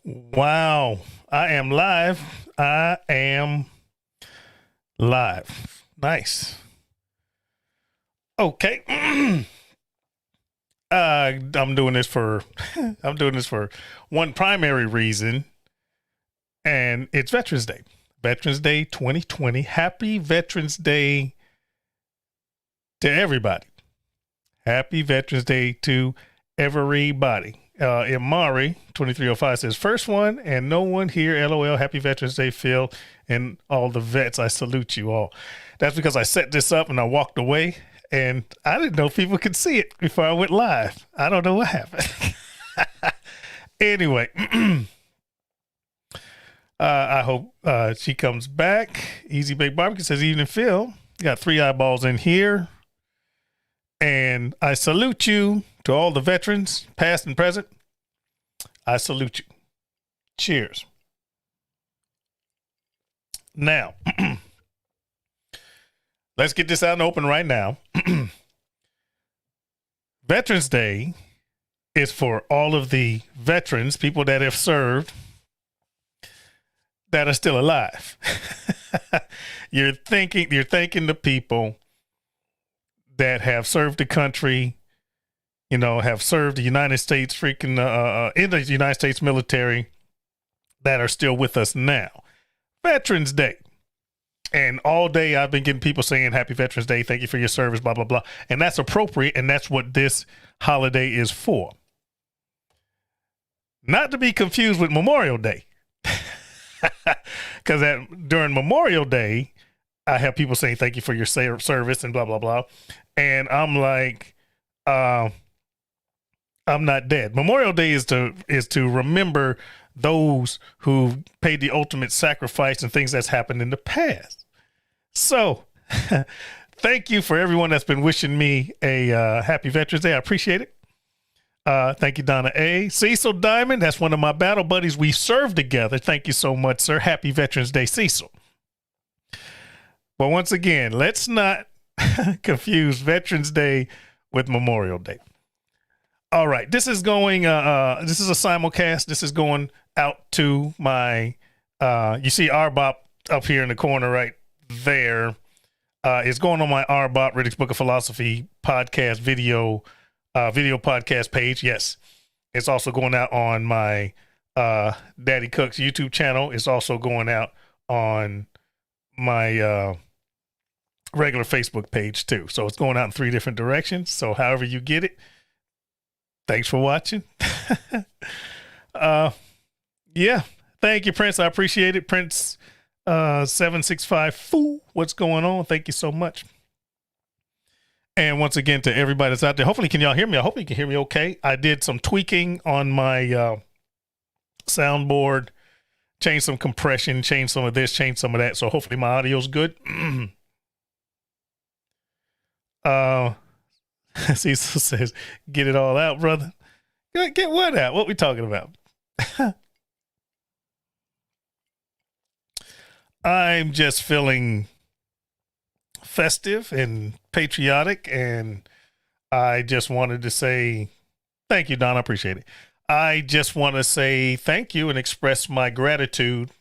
Wow. I am live. I am live. Nice. Okay. I'm doing this for I'm doing this for one primary reason, and it's Veterans Day. Veterans Day 2020. Happy Veterans Day to everybody. Happy Veterans Day to everybody. Imari 2305 says, first one and no one here. LOL. Happy Veterans Day, Phil, and all the vets. I salute you all. That's because I set this up and I walked away, and I didn't know people could see it before I went live. I don't know what happened. Anyway, I hope she comes back. Easy Bake Barbecue says, evening, Phil. Got 3 eyeballs in here. And I salute you to all the veterans, past and present. I salute you. Cheers. Now, let's get this out in the open right now. Veterans Day is for all of the veterans, people that have served, that are still alive. You're thanking the people that have served the country, you know, have served the United States in the United States military, that are still with us now. Veterans Day. And all day I've been getting people saying Happy Veterans Day, thank you for your service, blah, blah, blah. And that's appropriate, and that's what this holiday is for. Not to be confused with Memorial Day. Because during Memorial Day, I have people saying thank you for your service and blah, blah, blah. And I'm like, I'm not dead. Memorial Day is to remember those who paid the ultimate sacrifice and things that's happened in the past. So thank you for everyone that's been wishing me a happy Veterans Day. I appreciate it. Thank you, Donna A. Cecil Diamond, that's one of my battle buddies. We served together. Thank you so much, sir. Happy Veterans Day, Cecil. But once again, let's not confuse Veterans Day with Memorial Day. All right, this is going. This is a simulcast. This is going out to my. You see RBOP up here in the corner right there. It's going on my RBOP Riddick's Book of Philosophy podcast video podcast page. Yes, it's also going out on my Daddy Cooks YouTube channel. It's also going out on my regular Facebook page too. So it's going out in 3 different directions. So however you get it, thanks for watching. Yeah, thank you, Prince. I appreciate it. Prince 765 Foo, what's going on? Thank you so much. And once again, to everybody that's out there, hopefully can y'all hear me? I hope you can hear me okay. I did some tweaking on my soundboard, changed some compression, changed some of this, changed some of that. So hopefully my audio's good. Cecil says, get it all out, brother. Get what out? What we talking about? I'm just feeling festive and patriotic, and I just wanted to say thank you, Don. I appreciate it. I just want to say thank you and express my gratitude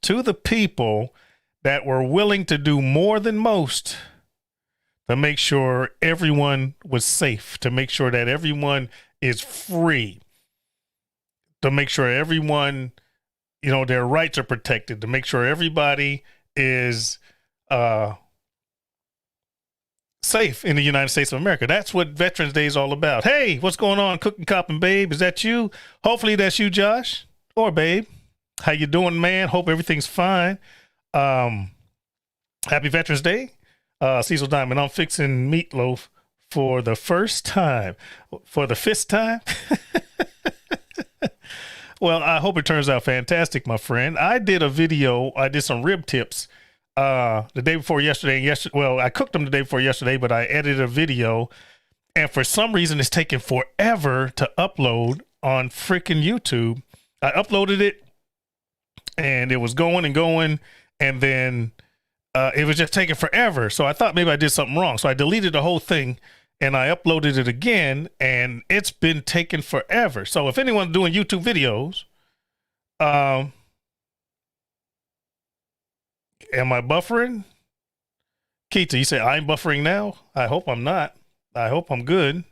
to the people that were willing to do more than most to make sure everyone was safe, to make sure that everyone is free, to make sure everyone, you know, their rights are protected, to make sure everybody is safe in the United States of America. That's what Veterans Day is all about. Hey, what's going on, Cooking Cop and Babe? Is that you? Hopefully that's you, Josh or Babe. How you doing, man? Hope everything's fine. Happy Veterans Day. Cecil Diamond, I'm fixing meatloaf for the first time. For the 5th time? Well, I hope it turns out fantastic, my friend. I did a video. I did some rib tips the day before yesterday. Well, I cooked them the day before yesterday, but I edited a video. And for some reason, it's taking forever to upload on freaking YouTube. I uploaded it, and it was going and going, and then it was just taking forever. So I thought maybe I did something wrong. So I deleted the whole thing, and I uploaded it again, and it's been taking forever. So if anyone's doing YouTube videos Um, am I buffering? Keita, you say I'm buffering now? I hope I'm not. I hope I'm good.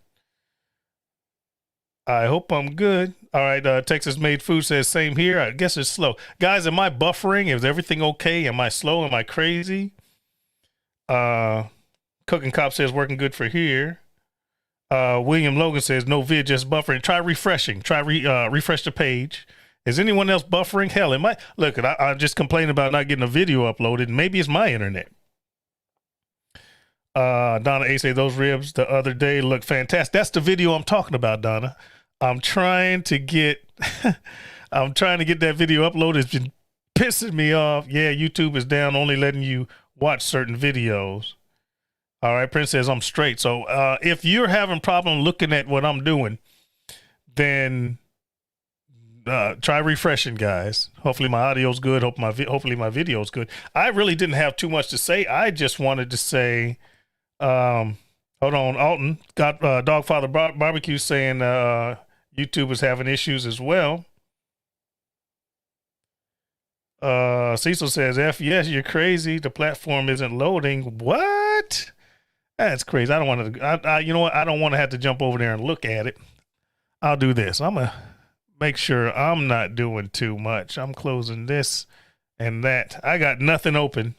I hope I'm good. All right, Texas Made Food says same here. I guess it's slow. Guys, am I buffering? Is everything okay? Am I slow? Am I crazy? Uh Cooking Cop says working good for here. William Logan says no vid, just buffering. Try refreshing. Try refresh the page. Is anyone else buffering? Hell, it might look. I just complained about not getting a video uploaded. Maybe it's my internet. Donna A say those ribs the other day look fantastic. That's the video I'm talking about, Donna. I'm trying to get I'm trying to get that video uploaded. It's been pissing me off. Yeah, YouTube is down, only letting you watch certain videos. All right, Prince says I'm straight. So if you're having problem looking at what I'm doing, then try refreshing, guys. Hopefully my audio's good. Hopefully my video's good. I really didn't have too much to say. I just wanted to say, hold on, Alton got Dogfather Barbecue saying YouTube is having issues as well. Cecil says, F yes, you're crazy. The platform isn't loading. What? That's crazy. I don't want to, you know what? I don't want to have to jump over there and look at it. I'll do this. I'm going to make sure I'm not doing too much. I'm closing this and that. I got nothing open.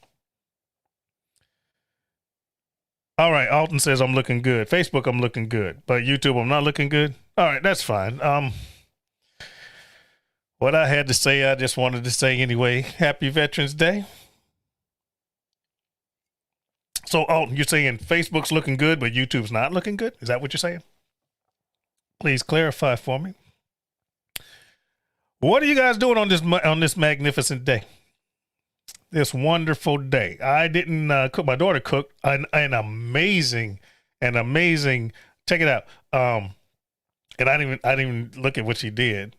All right. Alton says I'm looking good. Facebook, I'm looking good. But YouTube, I'm not looking good. All right. That's fine. What I had to say, I just wanted to say anyway. Happy Veterans Day. So, Alton, you're saying Facebook's looking good, but YouTube's not looking good? Is that what you're saying? Please clarify for me. What are you guys doing on this magnificent day? This wonderful day. I didn't cook. My daughter cooked an amazing. Check it out. And I didn't even look at what she did.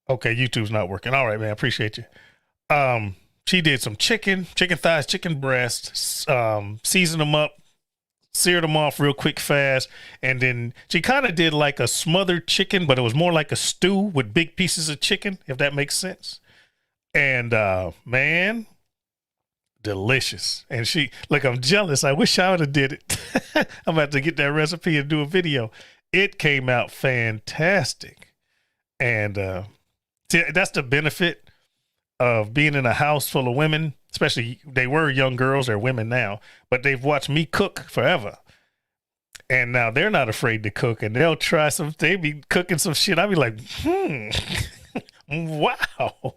Okay, YouTube's not working. All right, man. I appreciate you. She did some chicken thighs, chicken breasts, seasoned them up, seared them off real quick, fast. And then she kind of did like a smothered chicken, but it was more like a stew with big pieces of chicken, if that makes sense. And man, delicious. And I'm jealous. I wish I would have did it. I'm about to get that recipe and do a video. It came out fantastic. And see, that's the benefit of being in a house full of women, especially they were young girls, they're women now, but they've watched me cook forever. And now they're not afraid to cook, and they'll try they be cooking some shit. I'll be like, wow.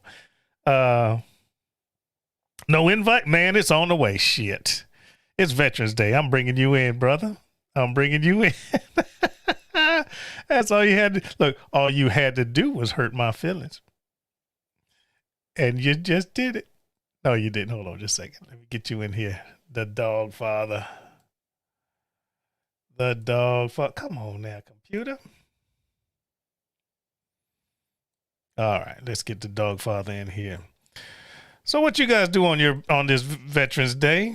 No invite, man, it's on the way. Shit. It's Veterans Day. I'm bringing you in, brother. I'm bringing you in. That's all you had to look. All you had to do was hurt my feelings. And you just did it. No, you didn't. Hold on just a second. Let me get you in here. The dog father. The dog father. Come on now, computer. All right, let's get the dog father in here. So what you guys do on this Veterans Day?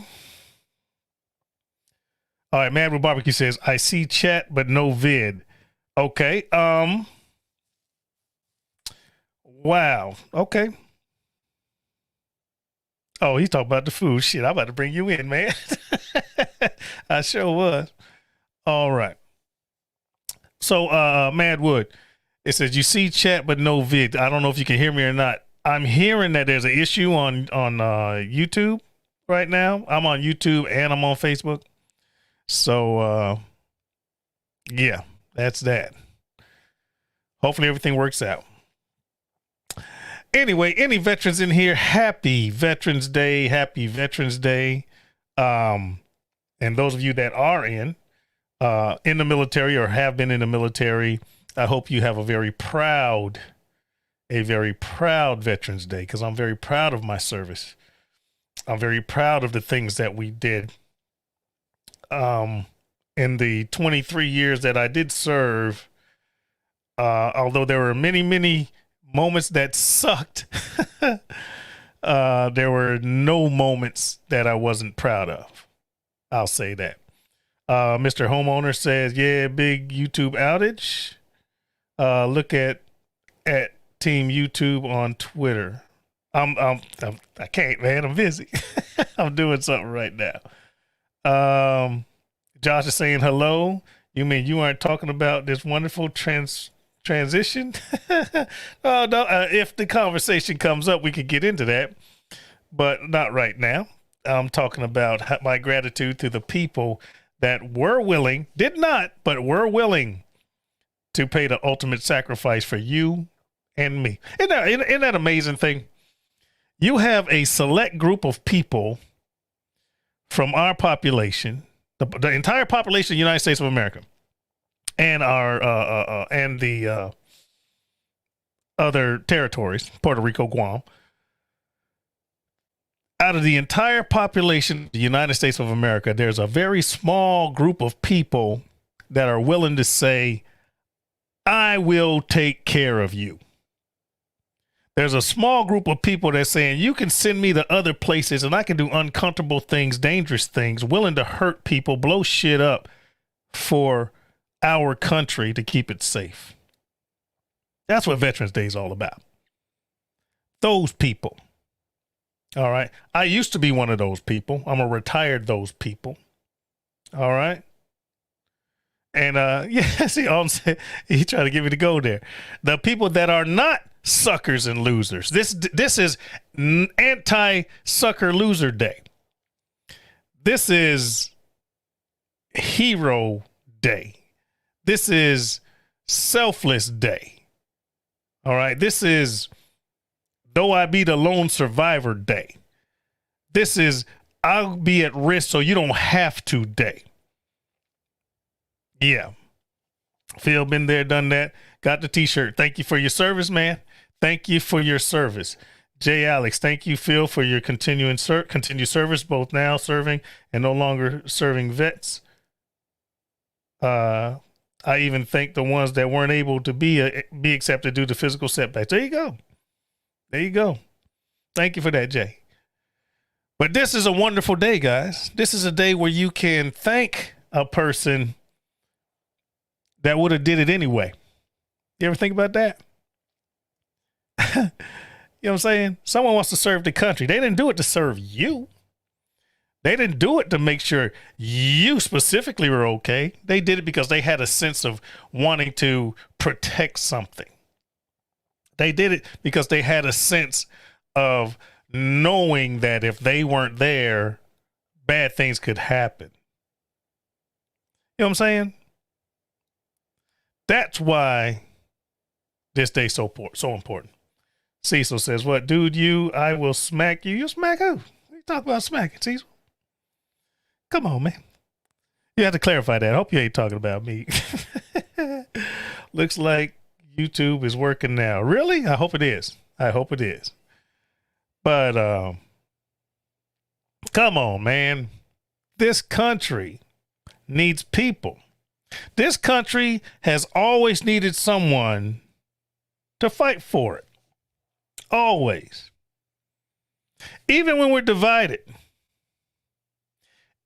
All right, Mad Real Barbecue says, I see chat, but no vid. Okay. Wow. Okay. Oh, he's talking about the food. Shit, I'm about to bring you in, man. I sure was. All right. So, Mad Wood, it says, you see chat, but no vid. I don't know if you can hear me or not. I'm hearing that there's an issue on YouTube right now. I'm on YouTube and I'm on Facebook. So, yeah, that's that. Hopefully everything works out. Anyway, any veterans in here, happy Veterans Day. Happy Veterans Day. And those of you that are in the military or have been in the military, I hope you have a very proud Veterans Day, because I'm very proud of my service. I'm very proud of the things that we did. In the 23 years that I did serve, although there were many, many moments that sucked, there were no moments that I wasn't proud of. I'll say that. Mr. Homeowner says, yeah, big YouTube outage. Look at Team YouTube on Twitter. I can't, man. I'm busy. I'm doing something right now. Josh is saying hello. You mean you aren't talking about this wonderful transition? Oh no. If the conversation comes up, we could get into that, but not right now. I'm talking about my gratitude to the people that were willing, did not, but were willing to pay the ultimate sacrifice for you and me. Isn't that amazing thing? You have a select group of people from our population, the entire population of the United States of America, and our and the other territories, Puerto Rico, Guam. Out of the entire population of the United States of America, there's a very small group of people that are willing to say, I will take care of you. There's a small group of people that's saying, you can send me to other places and I can do uncomfortable things, dangerous things, willing to hurt people, blow shit up for our country to keep it safe. That's what Veterans Day is all about. Those people. All right. I used to be one of those people. I'm a retired those people. All right. And yeah, see, he tried to get me to go there. The people that are not suckers and losers. This is anti-sucker loser day. This is hero day. This is selfless day. All right. This is though I be the lone survivor day. This is I'll be at risk so you don't have to day. Yeah. Phil been there, done that. Got the t-shirt. Thank you for your service, man. Thank you for your service. Jay Alex, thank you, Phil, for your continued service, both now serving and no longer serving vets. I even thank the ones that weren't able to be accepted due to physical setbacks. There you go. There you go. Thank you for that, Jay. But this is a wonderful day, guys. This is a day where you can thank a person that would have did it anyway. You ever think about that? You know what I'm saying? Someone wants to serve the country. They didn't do it to serve you. They didn't do it to make sure you specifically were okay. They did it because they had a sense of wanting to protect something. They did it because they had a sense of knowing that if they weren't there, bad things could happen. You know what I'm saying? That's why this day's so important. Cecil says, what, dude, I will smack you. You smack who? You talk about smacking, Cecil? Come on, man. You have to clarify that. I hope you ain't talking about me. Looks like YouTube is working now. Really? I hope it is. I hope it is. But come on, man. This country needs people. This country has always needed someone to fight for it. Always. Even when we're divided.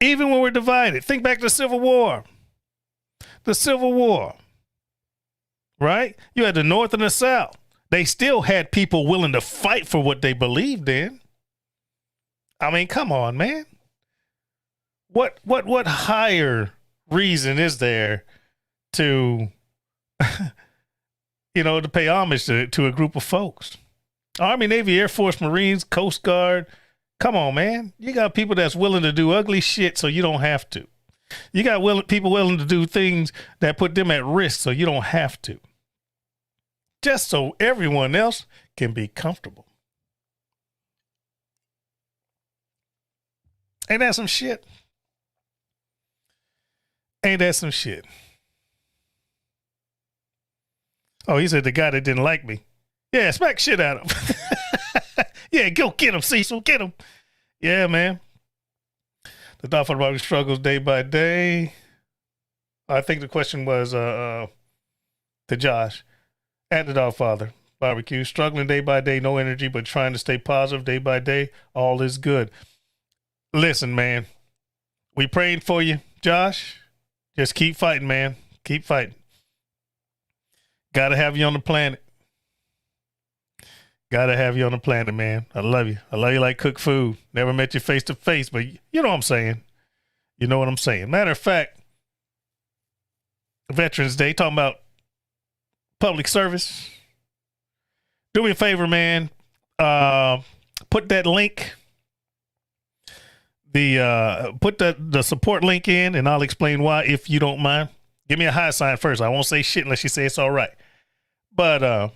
Even when we're divided. Think back to the Civil War. The Civil War. Right? You had the North and the South. They still had people willing to fight for what they believed in. I mean, come on, man. What higher reason is there to, to pay homage to a group of folks? Army, Navy, Air Force, Marines, Coast Guard. Come on, man. You got people that's willing to do ugly shit so you don't have to. You got people willing to do things that put them at risk so you don't have to. Just so everyone else can be comfortable. Ain't that some shit? Ain't that some shit? Oh, he said the guy that didn't like me. Yeah, smack shit out of him. Yeah, go get him, Cecil. Get him. Yeah, man. The Dolphin Barbecue struggles day by day. I think the question was to Josh. At the Dogfather Barbecue, struggling day by day, no energy, but trying to stay positive day by day. All is good. Listen, man, we praying for you, Josh. Just keep fighting, man. Keep fighting. Got to have you on the planet. Gotta have you on the planet, man. I love you. I love you like cook food. Never met you face to face, but you know what I'm saying. You know what I'm saying. Matter of fact, Veterans Day, talking about public service. Do me a favor, man. Put that link, put the support link in, and I'll explain why if you don't mind. Give me a high sign first. I won't say shit unless you say it's all right. But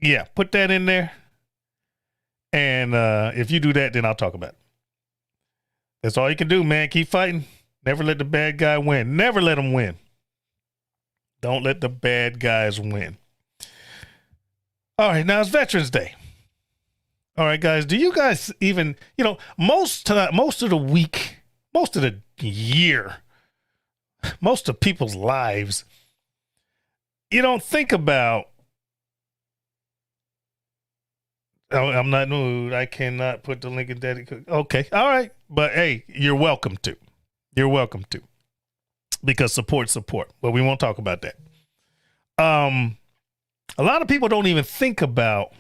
yeah, put that in there. And if you do that, then I'll talk about it. That's all you can do, man. Keep fighting. Never let the bad guy win. Never let him win. Don't let the bad guys win. All right, now it's Veterans Day. All right, guys, do you guys even, most of the week, most of the year, most of people's lives, you don't think about, oh, I'm not nude. I cannot put the link in Daddy Cook. Okay, all right. But hey, you're welcome to. You're welcome to. Because support. But we won't talk about that. A lot of people don't even think about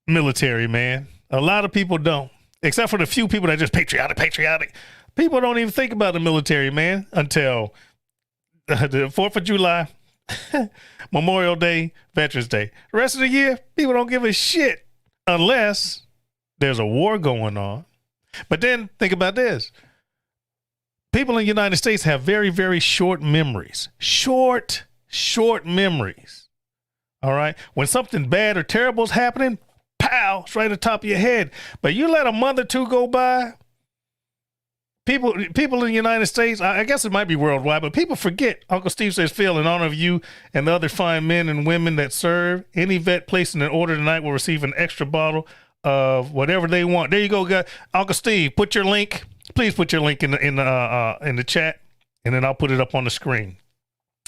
military, man. A lot of people don't. Except for the few people that are just patriotic. People don't even think about the military, man, until the 4th of July, Memorial Day, Veterans Day. The rest of the year, people don't give a shit unless there's a war going on. But then think about this. People in the United States have very, very short memories. Short memories. All right. When something bad or terrible is happening, pow, it's right at the top of your head. But you let a month or two go by, people in the United States, I guess it might be worldwide, but people forget. Uncle Steve says, Phil, in honor of you and the other fine men and women that serve, any vet placing an order tonight will receive an extra bottle of whatever they want. There you go, guys. Uncle Steve, put your link. Please put your link in the chat, and then I'll put it up on the screen.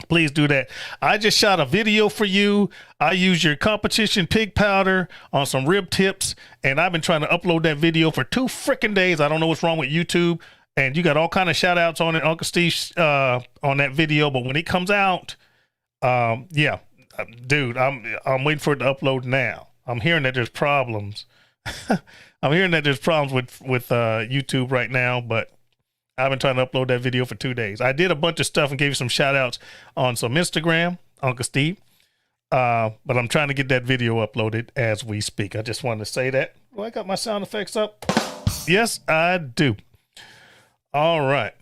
Please do that. I just shot a video for you. I used your competition pig powder on some rib tips, and I've been trying to upload that video for 2 freaking days. I don't know what's wrong with YouTube, and you got all kind of shout outs on it, Uncle Steve, on that video. But when it comes out, yeah, dude, I'm waiting for it to upload now. I'm hearing that there's problems. I'm hearing that there's problems with YouTube right now, but I've been trying to upload that video for 2 days. I did a bunch of stuff and gave you some shout outs on some Instagram, Uncle Steve. But I'm trying to get that video uploaded as we speak. I just wanted to say that. Well, I got my sound effects up. Yes, I do. All right.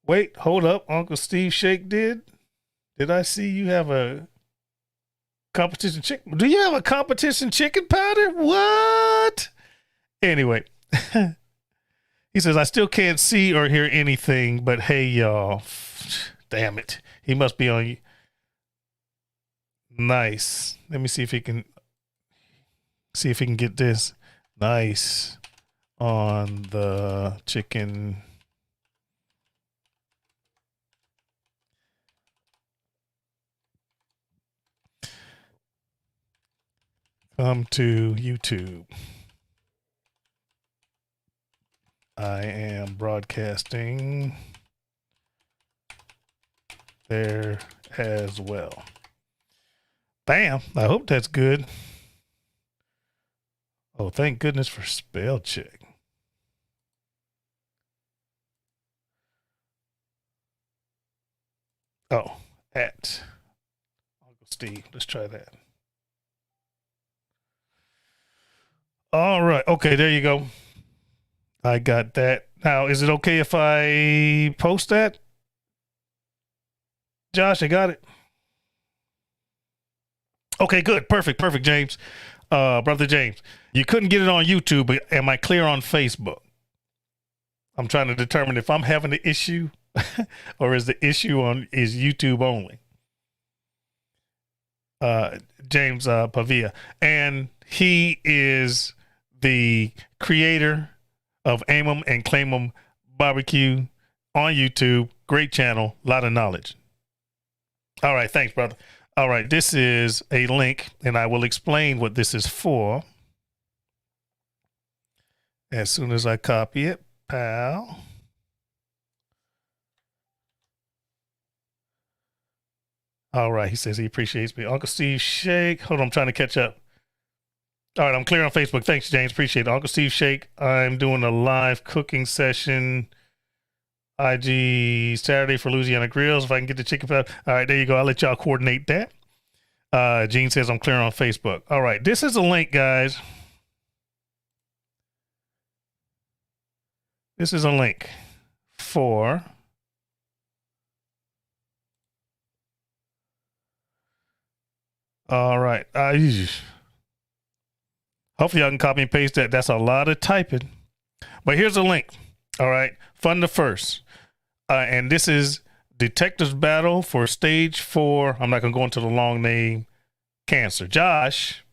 Wait, hold up. Uncle Steve Shake did I see you have a competition chicken? Do you have a competition chicken powder? What? Anyway, he says, I still can't see or hear anything, but hey, y'all. Damn it. He must be on you. Nice. Let me see if he can get this. Nice on the chicken. Come to YouTube. I am broadcasting there as well. Bam. I hope that's good. Oh, thank goodness for spell check. Oh, at Uncle Steve. Let's try that. All right. Okay, there you go. I got that. Now, is it okay if I post that? Josh, I got it. Okay, good. Perfect, James. Brother James. You couldn't get it on YouTube, but am I clear on Facebook? I'm trying to determine if I'm having the issue or is the issue is YouTube only. James Pavia. And he is the creator of Aim 'em and Claim 'em Barbecue on YouTube. Great channel, a lot of knowledge. All right, thanks, brother. All right, this is a link, and I will explain what this is for as soon as I copy it. Pal. All right. He says he appreciates me. Uncle Steve Shake. Hold on. I'm trying to catch up. All right. I'm clear on Facebook. Thanks, James. Appreciate it. Uncle Steve Shake. I'm doing a live cooking session. IG Saturday for Louisiana Grills. If I can get the chicken pot. All right. There you go. I'll let y'all coordinate that. Gene says I'm clear on Facebook. All right. This is a link, guys. This is a link for all right. Hopefully y'all can copy and paste that. That's a lot of typing. But here's a link. All right. Fund the First. And this is Detectives Battle for Stage 4. I'm not going to go into the long name. Cancer. Josh,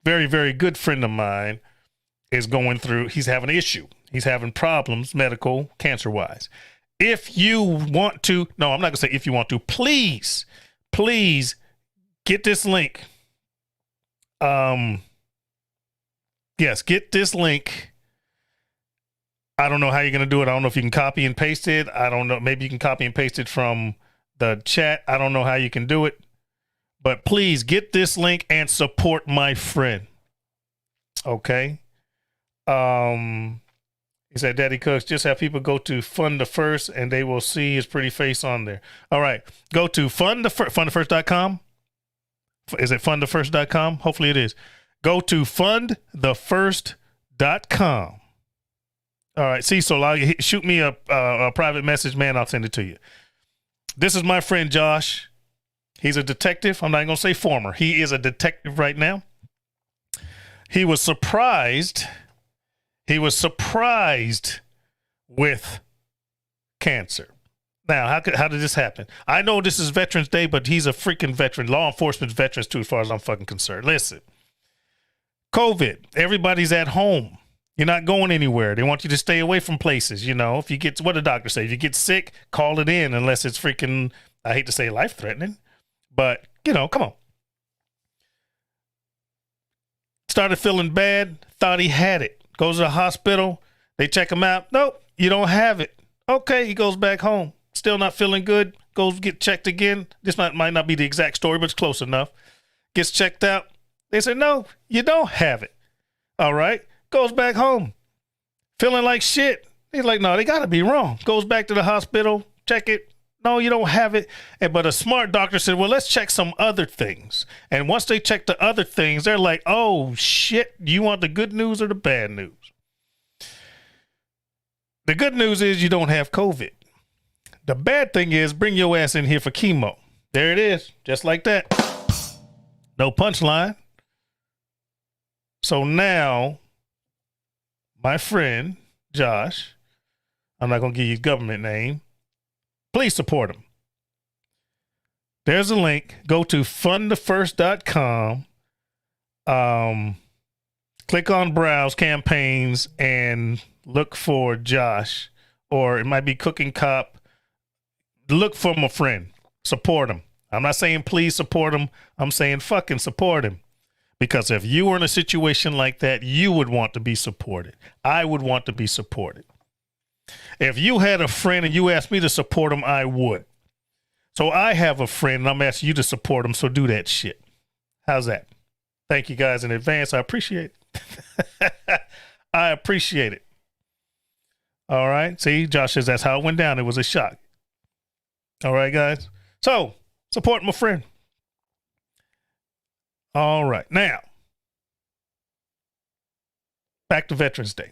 very, very good friend of mine, is going through, he's having an issue. He's having problems, medical, cancer-wise. If you want to, no, I'm not going to say if you want to, please get this link. Yes, get this link. I don't know how you're going to do it. I don't know if you can copy and paste it. I don't know. Maybe you can copy and paste it from the chat. I don't know how you can do it. But please get this link and support my friend. Okay. He said, Daddy Cooks, just have people go to Fund the First and they will see his pretty face on there. All right. Go to fundthefirst.com. Is it fundthefirst.com? Hopefully it is. Go to fundthefirst.com. All right. See, so shoot me a private message, man. I'll send it to you. This is my friend Josh. He's a detective. I'm not going to say former. He is a detective right now. He was surprised. He was surprised with cancer. Now, how did this happen? I know this is Veterans Day, but he's a freaking veteran. Law enforcement's veterans too, as far as I'm fucking concerned. Listen, COVID, everybody's at home. You're not going anywhere. They want you to stay away from places. You know, if you get, what the doctor say, if you get sick, call it in unless it's freaking, I hate to say life-threatening, but, you know, come on. Started feeling bad, thought he had it. Goes to the hospital. They check him out. Nope, you don't have it. Okay, he goes back home. Still not feeling good. Goes get checked again. This might not be the exact story, but it's close enough. Gets checked out. They say, no, you don't have it. All right. Goes back home. Feeling like shit. He's like, no, they got to be wrong. Goes back to the hospital. Check it. No, you don't have it. But a smart doctor said, well, let's check some other things. And once they check the other things, they're like, oh, shit, you want the good news or the bad news? The good news is you don't have COVID. The bad thing is bring your ass in here for chemo. There it is, just like that. No punchline. So now, my friend, Josh, I'm not going to give you his government name, please support him. There's a link. Go to fundthefirst.com. Click on Browse Campaigns and look for Josh. Or it might be Cooking Cop. Look for my friend. Support him. I'm not saying please support him. I'm saying fucking support him. Because if you were in a situation like that, you would want to be supported. I would want to be supported. If you had a friend and you asked me to support him, I would. So I have a friend and I'm asking you to support him, so do that shit. How's that? Thank you guys in advance. I appreciate it. I appreciate it. All right. See, Josh says that's how it went down. It was a shock. All right, guys. So support my friend. All right. Now, back to Veterans Day.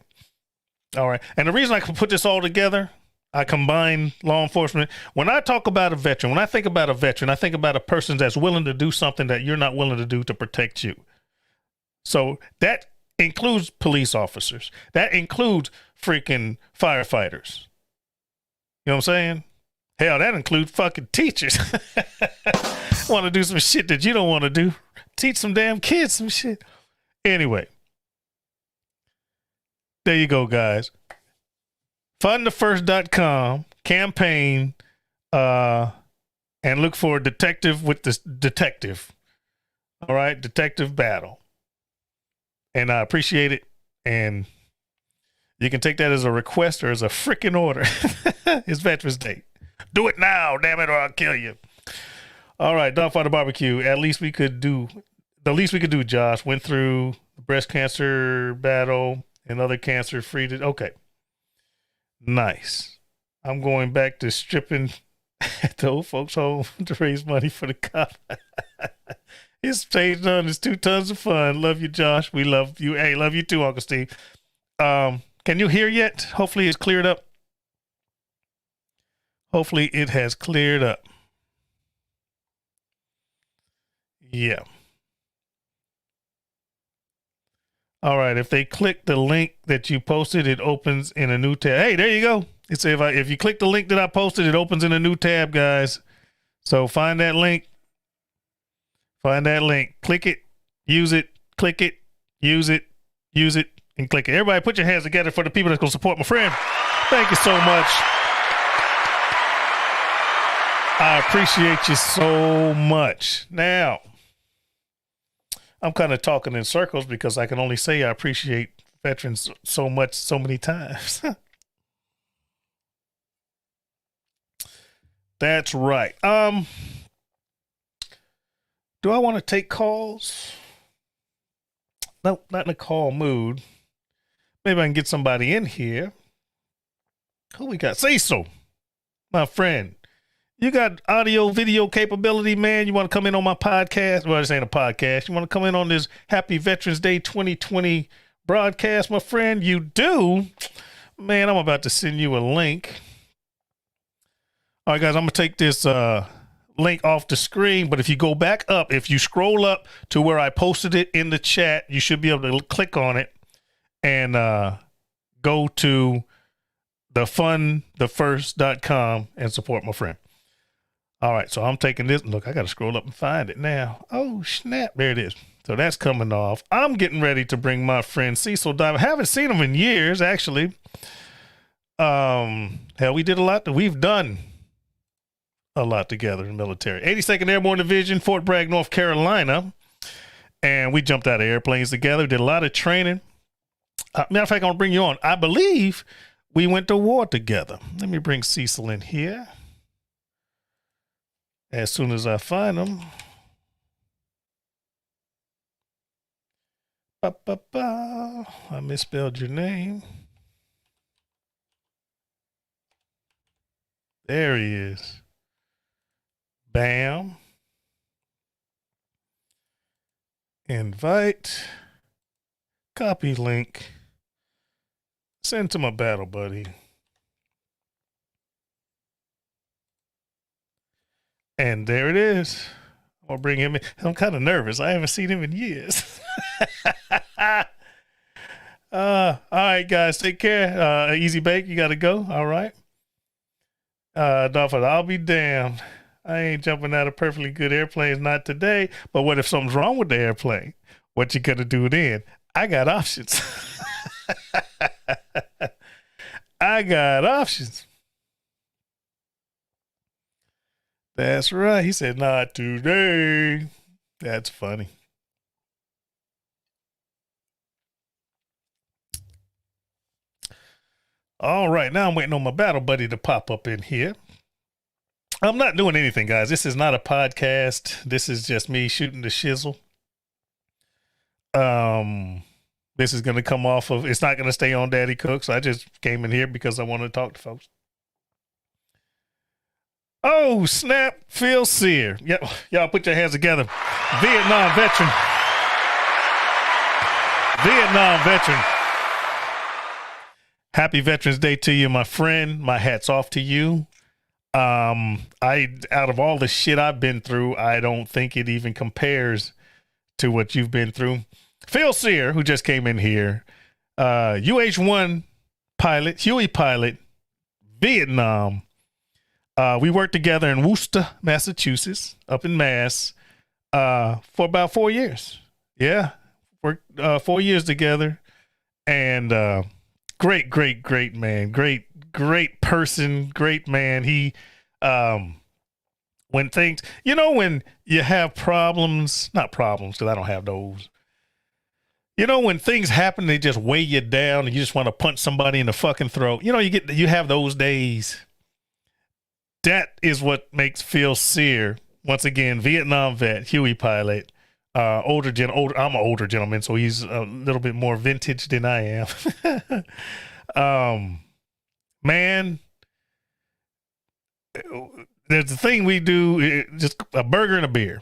All right. And the reason I can put this all together, I combine law enforcement. When I talk about a veteran, when I think about a veteran, I think about a person that's willing to do something that you're not willing to do to protect you. So that includes police officers. That includes freaking firefighters. You know what I'm saying? Hell, that includes fucking teachers. Want to do some shit that you don't want to do. Teach some damn kids some shit. Anyway. There you go, guys. Fundthefirst.com campaign and look for detective with this detective. All right, detective battle. And I appreciate it. And you can take that as a request or as a freaking order. It's Veterans Day. Do it now, damn it, or I'll kill you. All right, Dogfighter Barbecue. At least we could do the least we could do, Josh. Went through the breast cancer battle and other cancer free. Okay. Nice. I'm going back to stripping at the old folks' home to raise money for the cop. His page done is 2 tons of fun. Love you, Josh. We love you. Hey, love you too, Uncle Steve. Can you hear yet? Hopefully it's cleared up. Hopefully it has cleared up. Yeah. All right. If they click the link that you posted, it opens in a new tab. Hey, there you go. It's if you click the link that I posted, it opens in a new tab, guys. So find that link. Find that link. Click it. Use it. Click it. Use it. Use it. And click it. Everybody put your hands together for the people that's going to support my friend. Thank you so much. I appreciate you so much. Now, I'm kind of talking in circles because I can only say I appreciate veterans so much, so many times. That's right. Do I want to take calls? No, not in a call mood. Maybe I can get somebody in here. Who we got? Cecil, my friend. You got audio, video capability, man. You want to come in on my podcast? Well, this ain't a podcast. You want to come in on this Happy Veterans Day 2020 broadcast, my friend? You do? Man, I'm about to send you a link. All right, guys, I'm going to take this link off the screen, but if you go back up, if you scroll up to where I posted it in the chat, you should be able to click on it and go to thefirst.com and support my friend. All right, so I'm taking this. Look, I got to scroll up and find it now. Oh, snap. There it is. So that's coming off. I'm getting ready to bring my friend Cecil Diamond. I haven't seen him in years, actually. Hell, we did a lot. We've done a lot together in the military. 82nd Airborne Division, Fort Bragg, North Carolina. And we jumped out of airplanes together, did a lot of training. Matter of fact, I'm going to bring you on. I believe we went to war together. Let me bring Cecil in here. As soon as I find him. I misspelled your name. There he is. Bam. Invite. Copy link. Send to my battle buddy. And there it is. I'll bring him in. I'm kind of nervous. I haven't seen him in years. All right, guys. Take care. Easy Bake, you got to go. All right. Dolphin, I'll be damned. I ain't jumping out of perfectly good airplanes, not today. But what if something's wrong with the airplane? What you gonna do then? I got options. I got options. That's right. He said, not today. That's funny. All right. Now I'm waiting on my battle buddy to pop up in here. I'm not doing anything, guys. This is not a podcast. This is just me shooting the shizzle. This is going to come off of, it's not going to stay on Daddy Cooks. I just came in here because I want to talk to folks. Oh, snap. Phil Sear. Yep. Y'all put your hands together. Vietnam veteran. Vietnam veteran. Happy Veterans Day to you, my friend. My hat's off to you. Out of all the shit I've been through, I don't think it even compares to what you've been through. Phil Sear, who just came in here, UH-1 pilot, Huey pilot, Vietnam. We worked together in Worcester, Massachusetts, up in Mass, for about 4 years. Yeah, worked 4 years together, and great man, great person, great man. He, when things, when you have problems, not problems, because I don't have those. When things happen, they just weigh you down and you just want to punch somebody in the fucking throat. You have those days. That is what makes Phil Sear once again, Vietnam vet, Huey pilot, older. I'm an older gentleman, so he's a little bit more vintage than I am. Man, there's a thing we do, just a burger and a beer.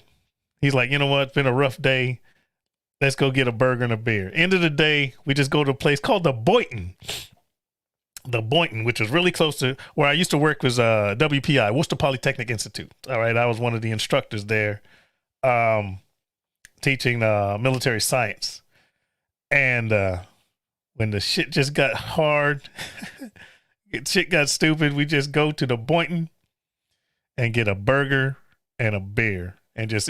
He's like, you know what? It's been a rough day. Let's go get a burger and a beer. End of the day, we just go to a place called the Boynton. The Boynton, which is really close to where I used to work, was WPI, Worcester Polytechnic Institute. All right, I was one of the instructors there, teaching military science. And when the shit just got hard, shit got stupid, we just go to the Boynton and get a burger and a beer, and just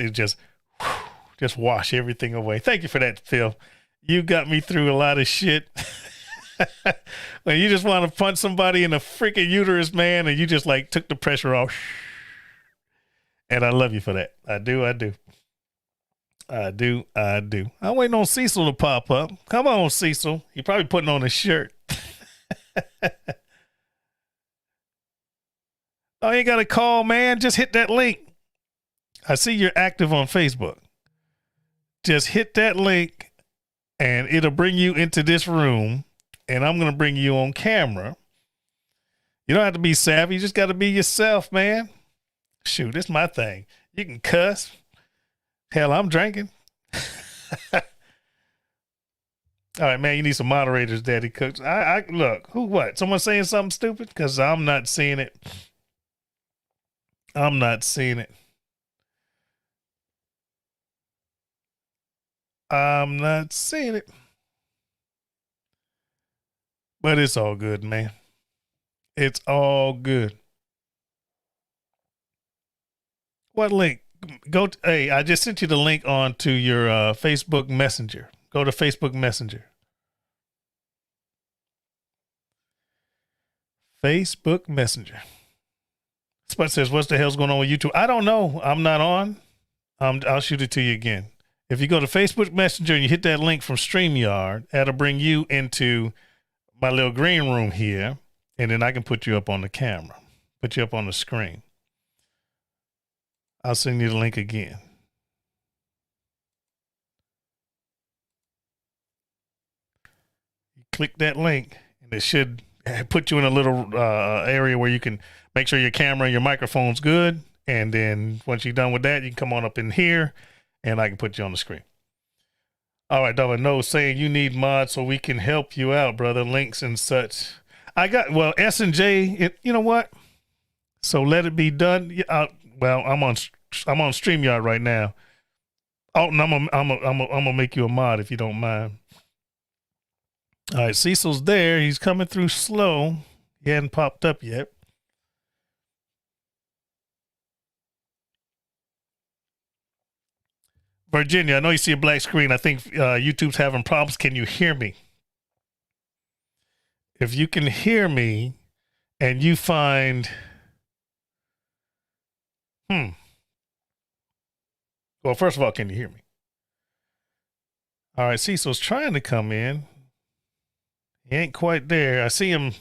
wash everything away. Thank you for that, Phil. You got me through a lot of shit. When you just want to punch somebody in the freaking uterus, man, and you just like took the pressure off. And I love you for that. I do. I'm waiting on Cecil to pop up. Come on, Cecil. You're probably putting on a shirt. Oh, you got a call, man. Just hit that link. I see you're active on Facebook. Just hit that link and it'll bring you into this room. And I'm going to bring you on camera. You don't have to be savvy. You just got to be yourself, man. Shoot, it's my thing. You can cuss. Hell, I'm drinking. All right, man, you need some moderators, Daddy Cooks. I look, what? Someone saying something stupid? Because I'm not seeing it. I'm not seeing it. I'm not seeing it. But it's all good, man. It's all good. What link? Hey, I just sent you the link on to your Facebook Messenger. Go to Facebook Messenger. Facebook Messenger. Spud says, "What the hell's going on with YouTube?" I don't know. I'm not on. I'll shoot it to you again. If you go to Facebook Messenger and you hit that link from StreamYard, that'll bring you into my little green room here, and then I can put you up on the camera, put you up on the screen. I'll send you the link again. You click that link, and it should put you in a little area where you can make sure your camera and your microphone's good. And then once you're done with that, you can come on up in here, and I can put you on the screen. All right, Dova, no, saying you need mods so we can help you out, brother. Links and such. I got, well, S&J, you know what? So let it be done. Well, I'm on StreamYard right now. Oh, and I'm gonna make you a mod if you don't mind. All right, Cecil's there. He's coming through slow. He hadn't popped up yet. Virginia, I know you see a black screen. I think YouTube's having problems. Can you hear me? If you can hear me and you find, well, first of all, can you hear me? All right, Cecil's trying to come in. He ain't quite there. I see him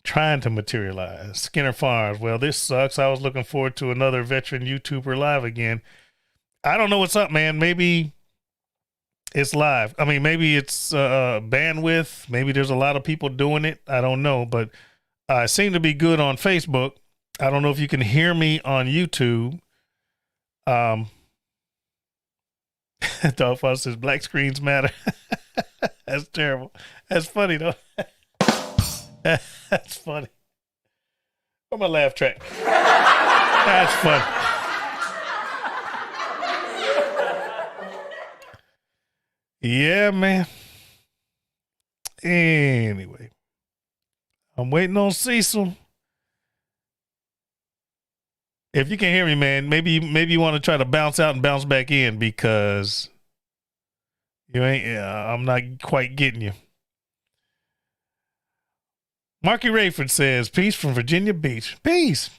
trying to materialize. Skinner Farms. Well, this sucks. I was looking forward to another veteran YouTuber live again. I don't know what's up, man. Maybe it's live. I mean, maybe it's bandwidth. Maybe there's a lot of people doing it. I don't know, but I seem to be good on Facebook. I don't know if you can hear me on YouTube. Dolphin says black screens matter. That's terrible. That's funny though. That's funny. Where's my laugh track? That's funny. Yeah, man. Anyway, I'm waiting on Cecil. If you can hear me, man, maybe you want to try to bounce out and bounce back in because you ain't. I'm not quite getting you. Marky Rayford says, "Peace from Virginia Beach." Peace.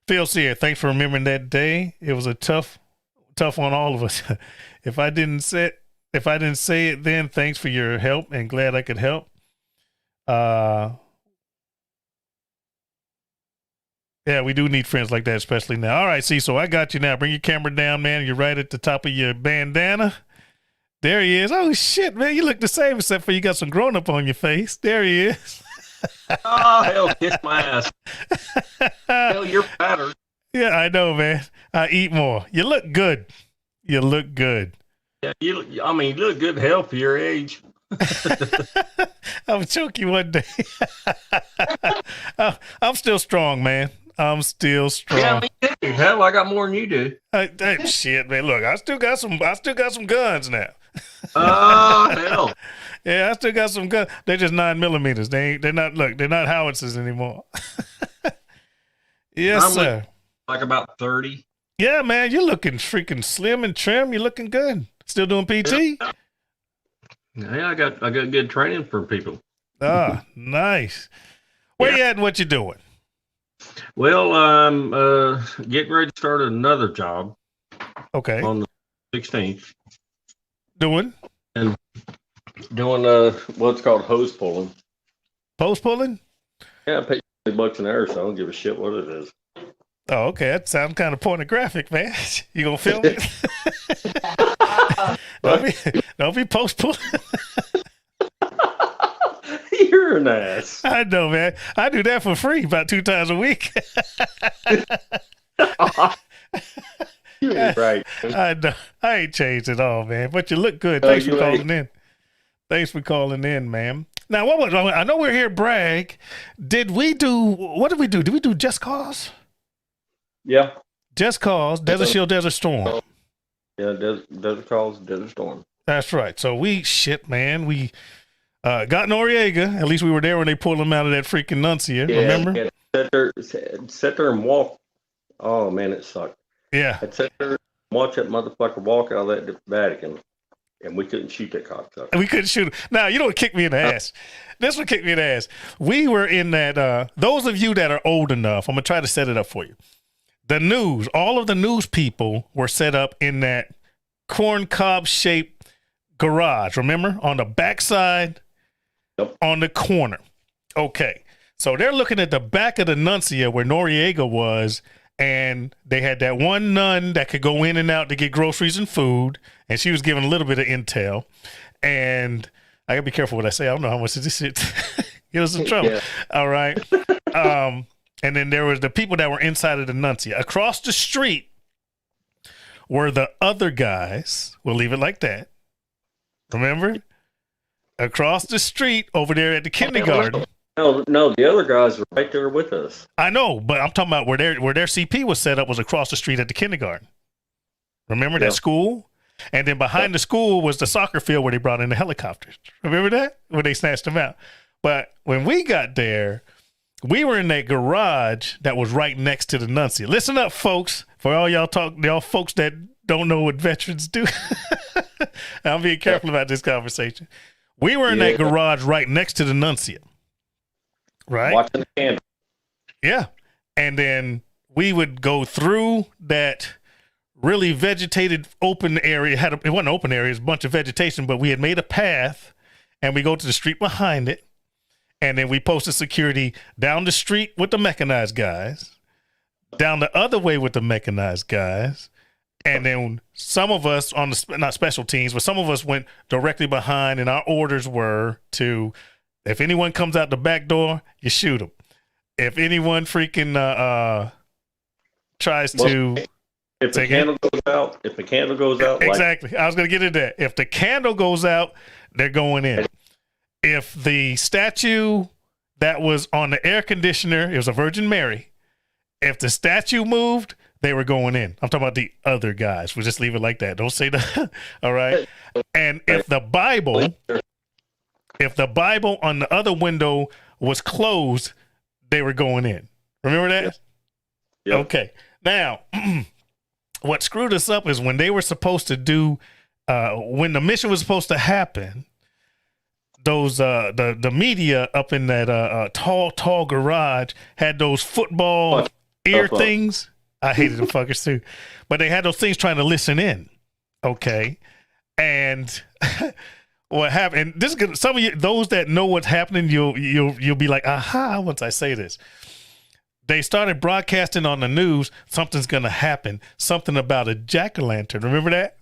Phil Sear, thanks for remembering that day. It was a tough on all of us. If I didn't say it then, thanks for your help and glad I could help. Yeah, we do need friends like that, especially now. All right, see, so I got you now. Bring your camera down, man. You're right at the top of your bandana. There he is. Oh, shit, man. You look the same, except for you got some grown up on your face. There he is. Oh, hell, kiss my ass. Hell, you're fatter. Yeah, I know, man. I eat more. You look good. You look good. Yeah, you look good hell for your age. I'm choking one day. I'm still strong, man. I'm still strong. Yeah, me too. Hell, I got more than you do. Shit, man. Look, I still got some guns now. Oh, hell. Yeah, I still got some guns. They're just 9mm. They're not howitzers anymore. Yes, sir. Like about 30. Yeah, man, you're looking freaking slim and trim. You're looking good. Still doing PT? Yeah, I got good training for people. Ah, nice. Where you at and what you doing? Well, I'm getting ready to start another job. Okay. On the 16th. Doing What's called hose pulling. Post pulling? Yeah, I pay $20 an hour, so I don't give a shit what it is. Oh, okay. That sounds kind of pornographic, man. You gonna film it? don't be post pulling. You're an ass. I know, man. I do that for free about 2 times a week. You're right. I know. I ain't changed at all, man. But you look good. Thanks for calling in. Thanks for calling in, man. Now, I know we're here, brag. What did we do? Did we do Just Cause? Yeah. Just Cause, Desert Shield, Desert Storm. Yeah, Desert Cause, Desert Storm. That's right. So we got Noriega. At least we were there when they pulled him out of that freaking Nuncia. Yeah, remember? Sat there and walk. Oh, man, it sucked. Yeah. I'd sit there and watch that motherfucker walk out of that Vatican, and we couldn't shoot that cocksucker. We couldn't shoot him. Now, you know what kicked me in the ass? This one kicked me in the ass. We were in that, those of you that are old enough, I'm going to try to set it up for you. The news, all of the news people were set up in that corn cob shaped garage, remember? On the backside, yep. On the corner. Okay. So they're looking at the back of the Nuncia where Noriega was, and they had that one nun that could go in and out to get groceries and food, and she was giving a little bit of intel. And I gotta be careful what I say. I don't know how much of this shit get us in trouble. Yeah. All right. And then there was the people that were inside of the Nuncia. Across the street were the other guys. We'll leave it like that. Remember? Across the street over there at the kindergarten. No, the other guys were right there with us. I know, but I'm talking about where their CP was set up was across the street at the kindergarten. Remember that school? And then behind the school was the soccer field where they brought in the helicopters. Remember that? When they snatched them out. But when we got there, we were in that garage that was right next to the Nuncia. Listen up, folks, for all y'all folks that don't know what veterans do. I'm being careful about this conversation. We were in that garage right next to the Nuncia. Right? Watching the candle. Yeah. And then we would go through that really vegetated open area. It wasn't an open area, it was a bunch of vegetation, but we had made a path, and we go to the street behind it. And then we posted security down the street with the mechanized guys, down the other way with the mechanized guys. And then some of us on the, not special teams, but some of us went directly behind, and our orders were to, if anyone comes out the back door, you shoot them. If anyone freaking tries to... If the candle goes out. Exactly. I was going to get into that. If the candle goes out, they're going in. If the statue that was on the air conditioner, it was a Virgin Mary. If the statue moved, they were going in. I'm talking about the other guys. We'll just leave it like that. Don't say that. All right. And if the Bible on the other window was closed, they were going in. Remember that? Yep. Okay. Now, what screwed us up is when they were supposed to do, when the mission was supposed to happen, those the media up in that tall garage had those football ear things. I hated them fuckers too, but they had those things trying to listen in. Okay, and what happened? And this is some of you, those that know what's happening, you'll be like, aha! Once I say this, they started broadcasting on the news, something's going to happen. Something about a jack-o'-lantern. Remember that?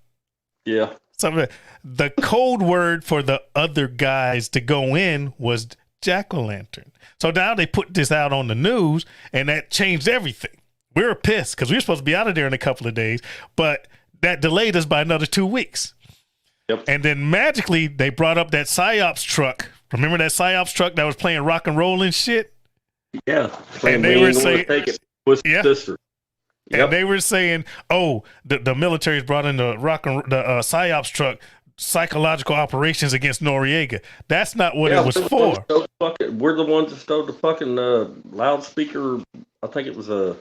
Yeah. Something. The code word for the other guys to go in was jack-o'-lantern. So now they put this out on the news, and that changed everything. We were pissed because we were supposed to be out of there in a couple of days, but that delayed us by another 2 weeks. Yep. And then magically, they brought up that PsyOps truck. Remember that PsyOps truck that was playing rock and roll and shit? Yeah. And they were saying, yeah. Sister. Yep. And they were saying, "Oh, the military's brought in the PsyOps truck, psychological operations against Noriega." That's not what it was for. We're the ones that stole the fucking loudspeaker. I think it was a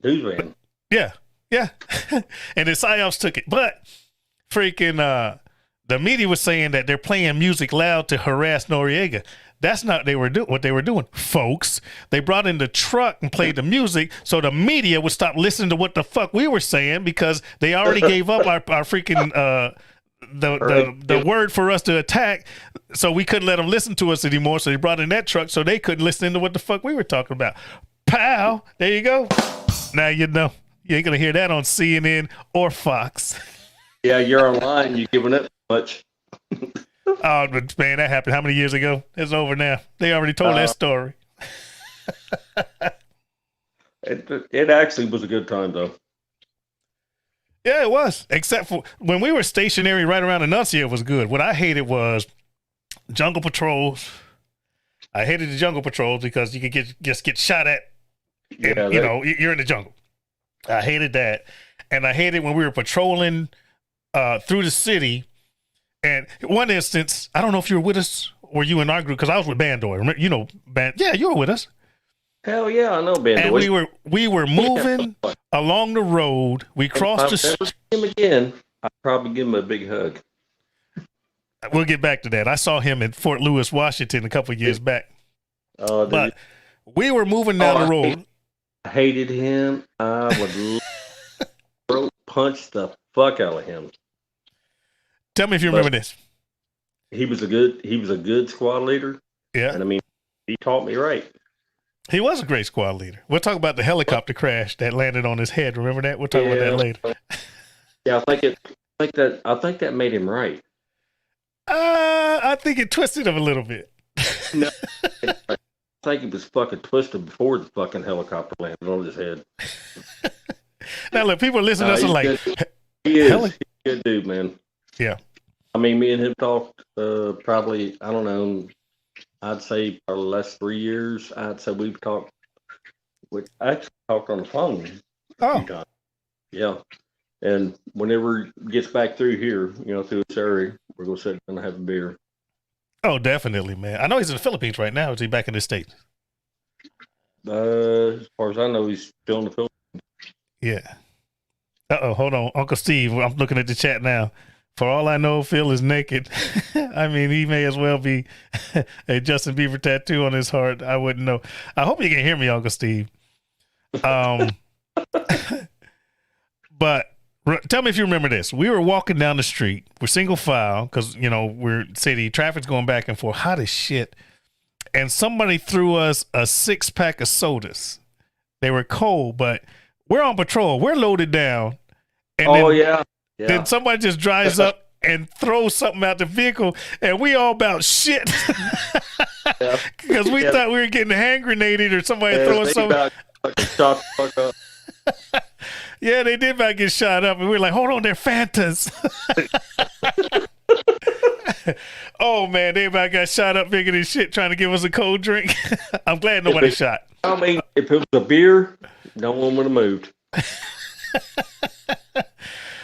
news van. Yeah, yeah. And the PsyOps took it, but freaking the media was saying that they're playing music loud to harass Noriega. That's not what they were doing, folks. They brought in the truck and played the music so the media would stop listening to what the fuck we were saying because they already gave up our freaking the word for us to attack, so we couldn't let them listen to us anymore. So they brought in that truck so they couldn't listen to what the fuck we were talking about. Pow! There you go. Now you know. You ain't gonna hear that on CNN or Fox. Yeah, you're online. You're giving it much. Oh, but man, that happened how many years ago? It's over now. They already told that story. It actually was a good time, though. Yeah, it was. Except for when we were stationary right around Annuncia, it was good. What I hated was jungle patrols. I hated the jungle patrols because you could get shot at. And, you're in the jungle. I hated that. And I hated when we were patrolling through the city. And one instance, I don't know if you were with us or you in our group, because I was with Bandoy. Remember, yeah, you were with us. Hell yeah, I know Bandoy. And we were moving along the road. We crossed the street. Him again, I'd probably give him a big hug. We'll get back to that. I saw him in Fort Lewis, Washington, a couple of years back. But we were moving down the road. I hated him. I would throat punch the fuck out of him. Tell me if you remember this. He was a good squad leader. Yeah. And I mean, he taught me right. He was a great squad leader. We'll talk about the helicopter crash that landed on his head. Remember that? We'll talk about that later. Yeah, I think that made him right. I think it twisted him a little bit. No, I think he was fucking twisted before the fucking helicopter landed on his head. Now look, people listening to us are like, he's a good dude, man. Yeah. I mean, me and him talked probably, I don't know, I'd say for the last 3 years, I'd say we've talked, we actually talked on the phone a few times. Yeah. And whenever it gets back through here, through this area, we're going to sit down and have a beer. Oh, definitely, man. I know he's in the Philippines right now. Is he back in the States? As far as I know, he's still in the Philippines. Yeah. Uh-oh, hold on. Uncle Steve, I'm looking at the chat now. For all I know, Phil is naked. I mean, he may as well be a Justin Bieber tattoo on his heart. I wouldn't know. I hope you can hear me, Uncle Steve. But tell me if you remember this. We were walking down the street. We're single file because, we're city. Traffic's going back and forth. Hot as shit. And somebody threw us a 6-pack of sodas. They were cold, but we're on patrol. We're loaded down. And yeah. Then somebody just drives up and throws something out the vehicle, and we all about shit because we thought we were getting hand grenaded or somebody throwing something. Yeah, they did about get shot up, and we were like, "Hold on, they're Fantas." Oh man, they about got shot up bigger than shit trying to give us a cold drink. I'm glad nobody shot. I mean, if it was a beer, no one would have moved.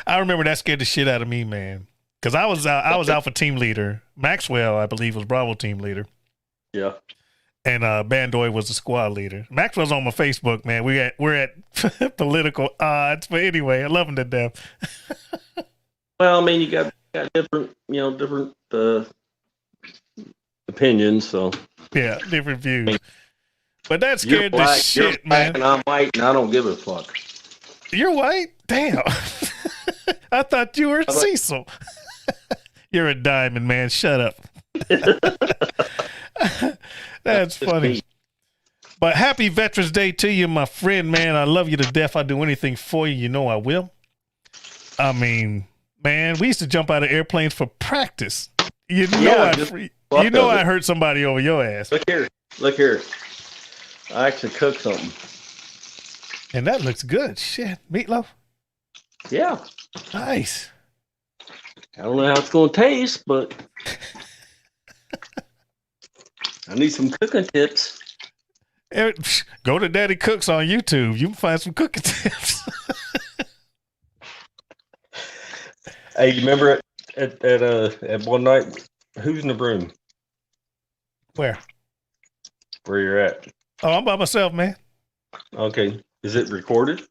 I remember that scared the shit out of me, man. Because I was Alpha team leader. Maxwell, I believe, was Bravo team leader. Yeah. And Bandoy was the squad leader. Maxwell's on my Facebook, man. We're at political odds, but anyway, I love him to death. Well, I mean, you got different opinions, so yeah, different views. But that scared the shit, man. And I'm white, and I don't give a fuck. You're white? Damn. I thought you were Cecil. You're a diamond, man. Shut up. That's funny. But happy Veterans Day to you, my friend, man. I love you to death. I'll do anything for you. You know I will. I mean, man, we used to jump out of airplanes for practice. You know, I hurt somebody over your ass. Look here. I actually cooked something. And that looks good. Shit. Meatloaf? Yeah. Nice. I don't know how it's going to taste, but I need some cooking tips. Go to Daddy Cooks on YouTube. You can find some cooking tips. Hey, you remember at one night, who's in the room? Where you're at? Oh, I'm by myself, man. Okay. Is it recorded?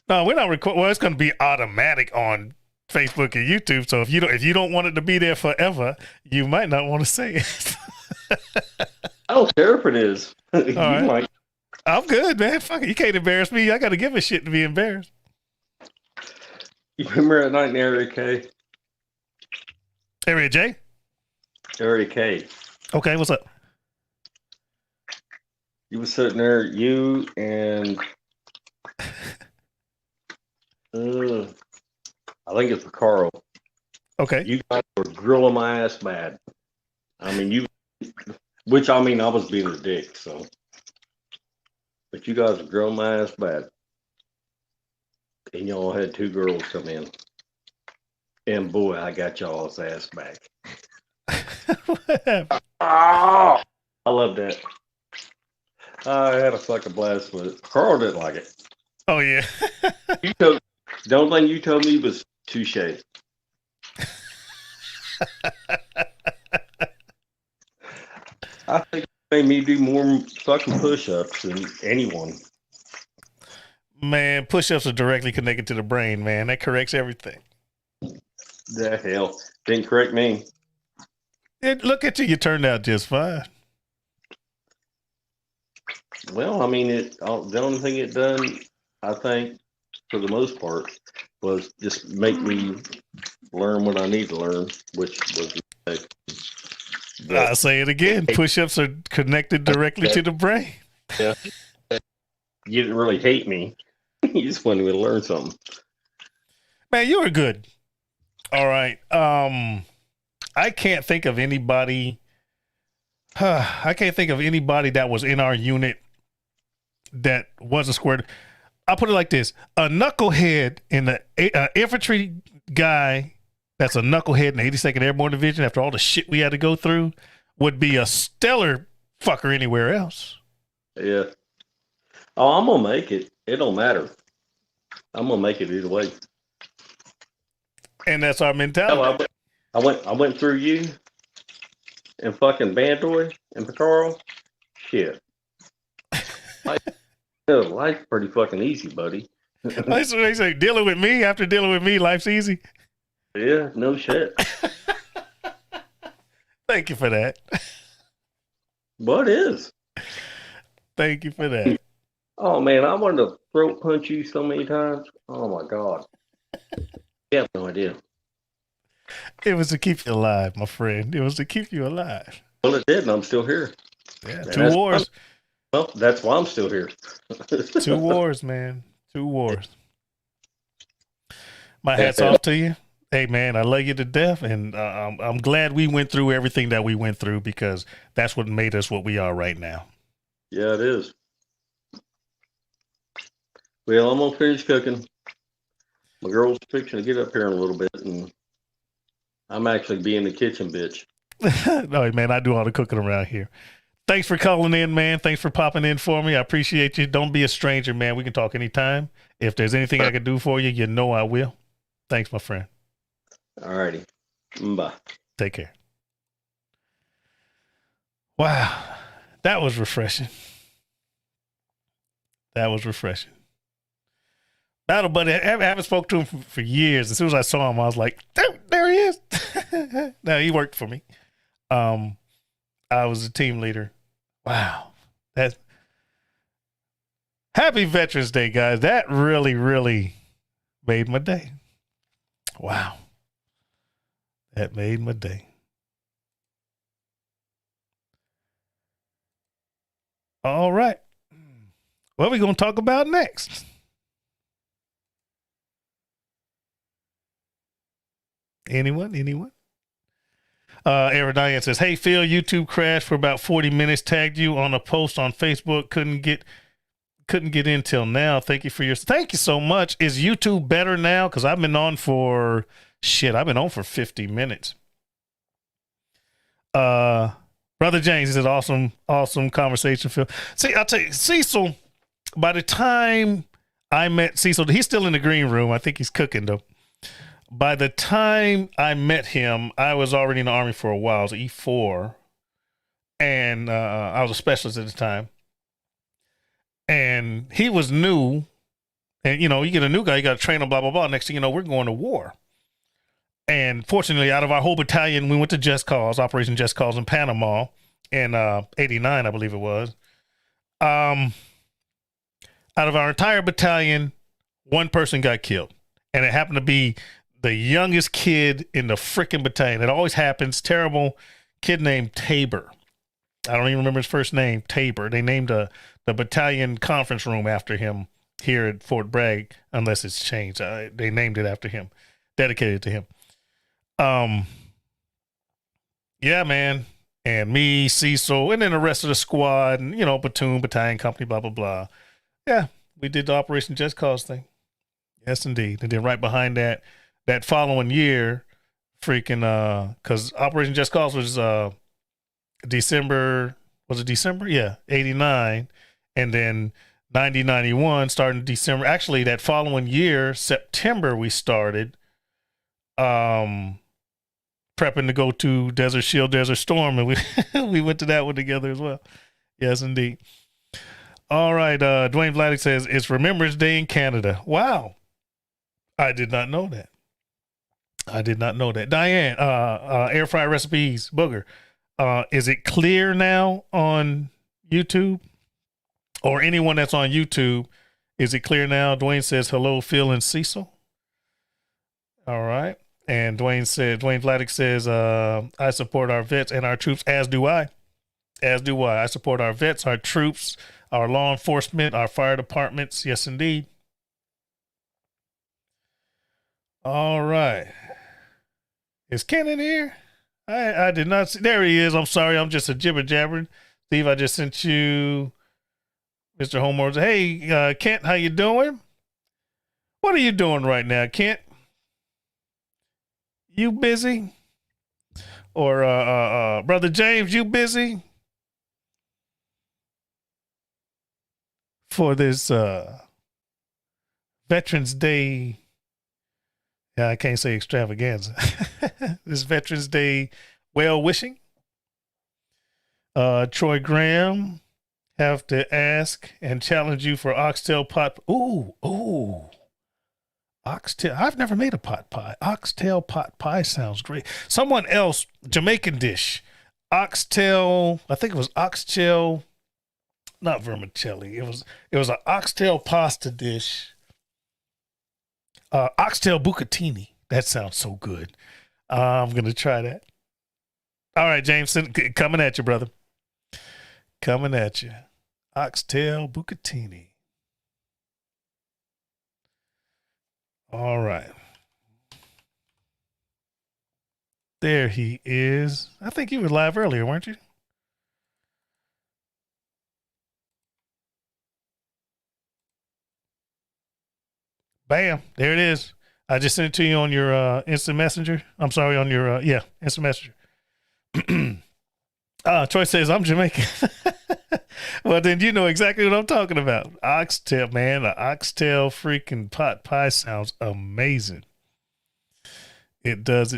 No, we're not recording. Well, it's going to be automatic on Facebook and YouTube. So if you don't want it to be there forever, you might not want to say it. I don't care if it is. You right. might. I'm good, man. Fuck it. You can't embarrass me. I got to give a shit to be embarrassed. You remember that night in Area K? Area J? Area K. Okay, what's up? You was sitting there, you and I think it's Carl. Okay. You guys were grilling my ass bad. I mean, I was being a dick, so. But you guys were grilling my ass bad. And y'all had two girls come in. And boy, I got y'all's ass back. Oh, I love that. I had a fucking blast with it. Carl didn't like it. Oh, yeah. The only thing you told me was touche. I think it made me do more fucking push-ups than anyone. Man, push-ups are directly connected to the brain, man. That corrects everything. The hell. Didn't correct me. Look at you. You turned out just fine. Well, I mean, the only thing it done, I think, for the most part, was just make me learn what I need to learn, which was I'll say it again. Push-ups are connected directly to the brain. Yeah. You didn't really hate me. You just wanted me to learn something. Man, you were good. All right. I can't think of anybody. I can't think of anybody that was in our unit that wasn't squared. I'll put it like this: a knucklehead in the infantry guy that's a knucklehead in the 82nd Airborne Division after all the shit we had to go through would be a stellar fucker anywhere else. Yeah. Oh, I'm gonna make it. It don't matter. I'm gonna make it either way. And that's our mentality. I went through you and fucking Bandoy and Carl. Shit. Life's pretty fucking easy, buddy. That's what they say. Dealing with me, after dealing with me, life's easy. Yeah, no shit. Thank you for that. What is? Thank you for that. Oh man, I wanted to throat punch you so many times. Oh my god. You have no idea. It was to keep you alive, my friend. It was to keep you alive. Well, it did, and I'm still here. Yeah, 2 wars. Well, that's why I'm still here. 2 wars, man. 2 wars. My hat's off to you. Hey, man, I love you to death, and I'm glad we went through everything that we went through because that's what made us what we are right now. Yeah, it is. Well, I'm going to finish cooking. My girl's fixing to get up here in a little bit, and I'm actually being the kitchen bitch. No, man, I do all the cooking around here. Thanks for calling in, man. Thanks for popping in for me. I appreciate you. Don't be a stranger, man. We can talk anytime. If there's anything I can do for you, you know I will. Thanks, my friend. All righty. Bye. Take care. Wow. That was refreshing. That was refreshing. Battle Buddy, I haven't spoke to him for years. As soon as I saw him, I was like, there he is. No, he worked for me. I was a team leader. Wow. That's Happy Veterans Day, guys. That really, really made my day. Wow. That made my day. All right. What are we going to talk about next? Anyone? Aaron Diane says, "Hey Phil, YouTube crashed for about 40 minutes. Tagged you on a post on Facebook. Couldn't get in till now. Thank you so much. Is YouTube better now? Because I've been on for 50 minutes. Brother James says, awesome conversation, Phil. See, I'll tell you, Cecil, by the time I met Cecil, he's still in the green room. I think he's cooking though. By the time I met him, I was already in the Army for a while. I was E4, and I was a specialist at the time. And he was new, and you get a new guy, you got to train him, blah blah blah. Next thing you know, we're going to war. And fortunately, out of our whole battalion, we went to Just Cause, Operation Just Cause in Panama in '89, I believe it was. Out of our entire battalion, one person got killed, and it happened to be the youngest kid in the freaking battalion. It always happens. Terrible kid named Tabor. I don't even remember his first name. Tabor. They named the battalion conference room after him here at Fort Bragg, unless it's changed. They named it after him, dedicated to him. Yeah, man. And me, Cecil, and then the rest of the squad, and platoon, battalion, company, blah blah blah. Yeah, we did the Operation Just Cause thing. Yes, indeed. And then right behind that following year, freaking because Operation Just Cause was December. Was it December? Yeah, '89, and then 90-91 starting December. Actually, that following year, September, we started prepping to go to Desert Shield, Desert Storm, and we went to that one together as well. Yes, indeed. All right, Dwayne Vladik says it's Remembrance Day in Canada. Wow, I did not know that. Diane, Air Fry Recipes, Booger. Is it clear now on YouTube? Or anyone that's on YouTube, is it clear now? Dwayne says, hello, Phil and Cecil. All right. And Dwayne Vladik says, I support our vets and our troops, as do I. I support our vets, our troops, our law enforcement, our fire departments. Yes, indeed. All right. Is Ken in here? I did not see. There he is. I'm sorry. I'm just a jibber jabbering. Steve, I just sent you Mr. Homeworld. Hey, Kent, how you doing? What are you doing right now, Kent? You busy? Or Brother James, you busy? For this Veterans Day. Yeah, I can't say extravaganza. This Veterans Day well wishing. Troy Graham, have to ask and challenge you for oxtail pot. Ooh. Oxtail. I've never made a pot pie. Oxtail pot pie sounds great. Someone else, Jamaican dish. Oxtail, I think it was oxtail, not vermicelli. It was an oxtail pasta dish. Oxtail bucatini. That sounds so good. I'm going to try that. All right, Jameson, coming at you, brother. Coming at you. Oxtail bucatini. All right. There he is. I think you were live earlier, weren't you? Bam. There it is. I just sent it to you on your instant messenger. I'm sorry, on your instant messenger. Troy says I'm Jamaican. Well, then you know exactly what I'm talking about. Oxtail, man. The oxtail freaking pot pie sounds amazing. It does.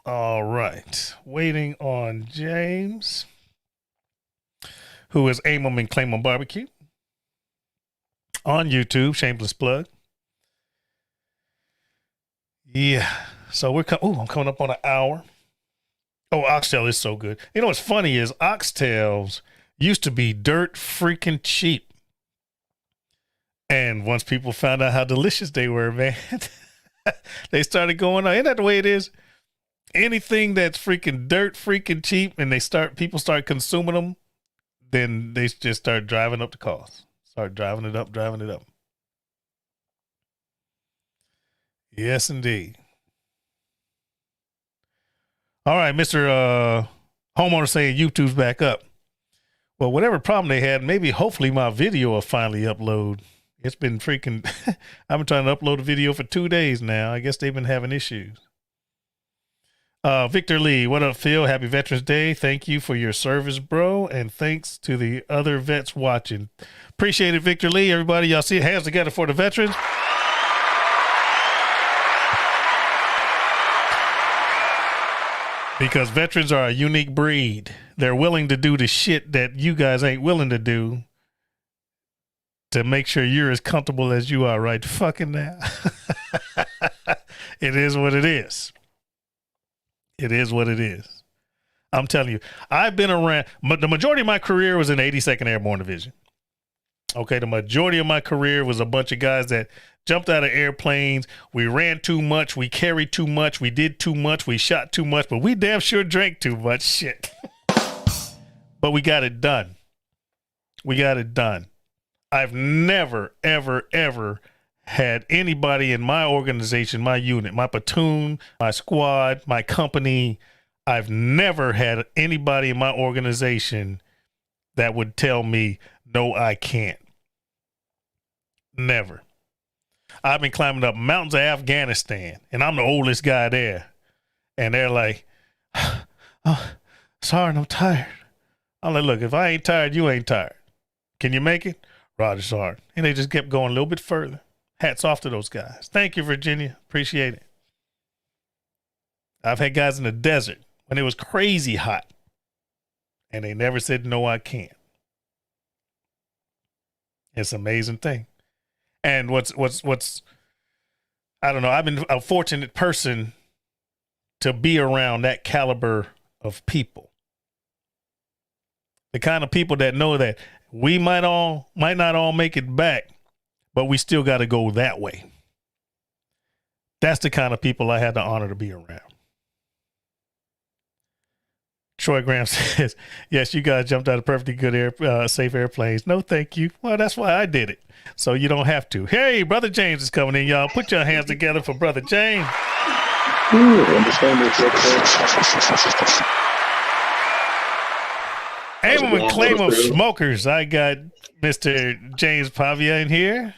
All right. Waiting on James, who is Aim 'em and Claim 'em Barbecue on YouTube. Shameless plug. Yeah. So I'm coming up on an hour. Oh, oxtail is so good. You know what's funny is oxtails used to be dirt freaking cheap. And once people found out how delicious they were, man, They started going on. Ain't that the way it is? Anything that's freaking dirt, freaking cheap, and people start consuming them, then they just start driving up the cost. Start driving it up, driving it up. Yes, indeed. All right, Mr. Homeowner saying YouTube's back up. Well, whatever problem they had, maybe hopefully my video will finally upload. It's been freaking, I've been trying to upload a video for 2 days now. I guess they've been having issues. Victor Lee, what up, Phil? Happy Veterans Day. Thank you for your service, bro. And thanks to the other vets watching. Appreciate it, Victor Lee. Everybody, y'all see it. Hands together for the veterans. Because veterans are a unique breed. They're willing to do the shit that you guys ain't willing to do to make sure you're as comfortable as you are right fucking now. It is what it is. It is what it is. I'm telling you, I've been around, but the majority of my career was in 82nd Airborne Division. Okay, the majority of my career was a bunch of guys that jumped out of airplanes. We ran too much. We carried too much. We did too much. We shot too much, but we damn sure drank too much shit. But we got it done. We got it done. I've never, ever, ever had anybody in my organization, my unit, my platoon, my squad, my company. I've never had anybody in my organization that would tell me, no, I can't. Never. I've been climbing up mountains of Afghanistan, and I'm the oldest guy there. And they're like, oh, Sergeant, I'm tired. I'm like, look, if I ain't tired, you ain't tired. Can you make it? Roger, Sergeant. And they just kept going a little bit further. Hats off to those guys. Thank you, Virginia. Appreciate it. I've had guys in the desert when it was crazy hot, and they never said, no, I can't. It's an amazing thing. And what's I don't know, I've been a fortunate person to be around that caliber of people. The kind of people that know that we might not all make it back, but we still got to go that way. That's the kind of people I had the honor to be around. Troy Graham says, yes, you guys jumped out of perfectly good safe airplanes. No, thank you. Well, that's why I did it. So you don't have to. Hey, Brother James is coming in, y'all. Put your hands together for Brother James. Aim and claim of smokers. I got Mr. James Pavia in here.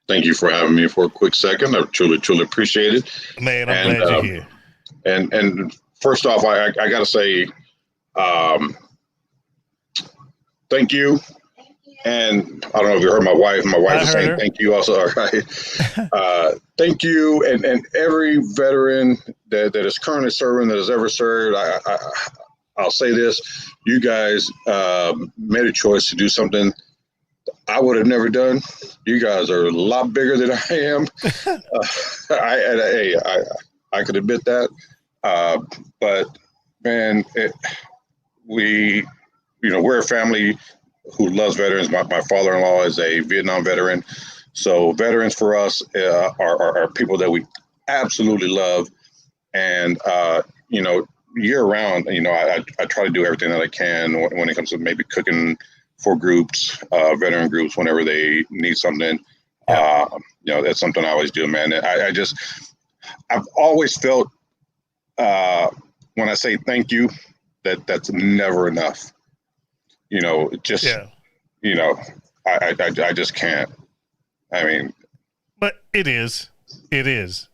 Thank you for having me for a quick second. I truly, truly appreciate it. Man, I'm glad you're here. And first off, I got to say thank you. And I don't know if you heard my wife. My wife is saying thank you also. All right. Thank you. And every veteran that is currently serving, that has ever served, I'll say this. You guys made a choice to do something I would have never done. You guys are a lot bigger than I am. I could admit that. But man, we're a family who loves veterans. My father-in-law is a Vietnam veteran. So veterans for us are people that we absolutely love. And, year round, I try to do everything that I can when it comes to maybe cooking for groups, veteran groups, whenever they need something. Yeah. That's something I always do, man. I've always felt when I say thank you, that's never enough. I just can't. I mean, but it is.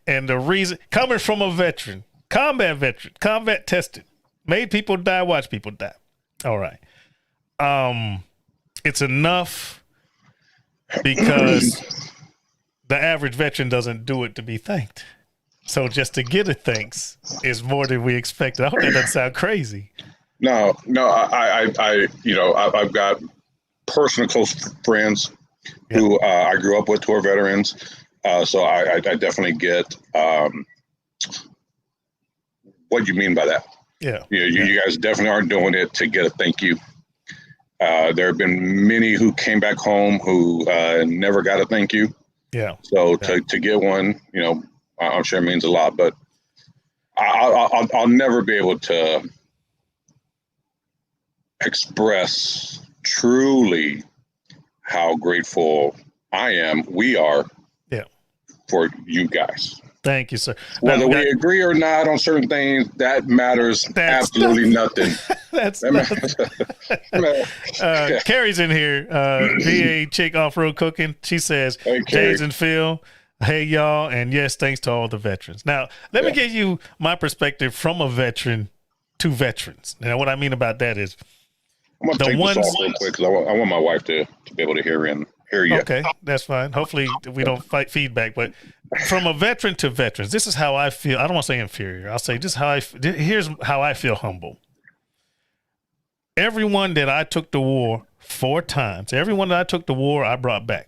And the reason, coming from a veteran, combat tested, made people die, watch people die. All right. It's enough because the average veteran doesn't do it to be thanked. So just to get a thanks is more than we expected. I hope that doesn't sound crazy. No, I've got personal close friends who I grew up with who are veterans. So I definitely get what you mean by that. Yeah. You guys definitely aren't doing it to get a thank you. There have been many who came back home who never got a thank you. Yeah. So to get one, I'm sure it means a lot, but I'll never be able to express truly how grateful we are for you guys. Thank you, sir. Whether we agree or not on certain things, that matters absolutely nothing. Carrie's in here. VA chick off-road cooking. She says, hey, James and Phil, hey, y'all. And yes, thanks to all the veterans. Now, let me give you my perspective from a veteran to veterans. Now, what I mean about that is, I'm going to take this off real quick because I want my wife to be able to hear you. Okay, that's fine. Hopefully we don't fight feedback, but from a veteran to veterans, this is how I feel. I don't want to say inferior. I'll say this here's how I feel humble. Everyone that I took to war 4 times, everyone that I took to war, I brought back.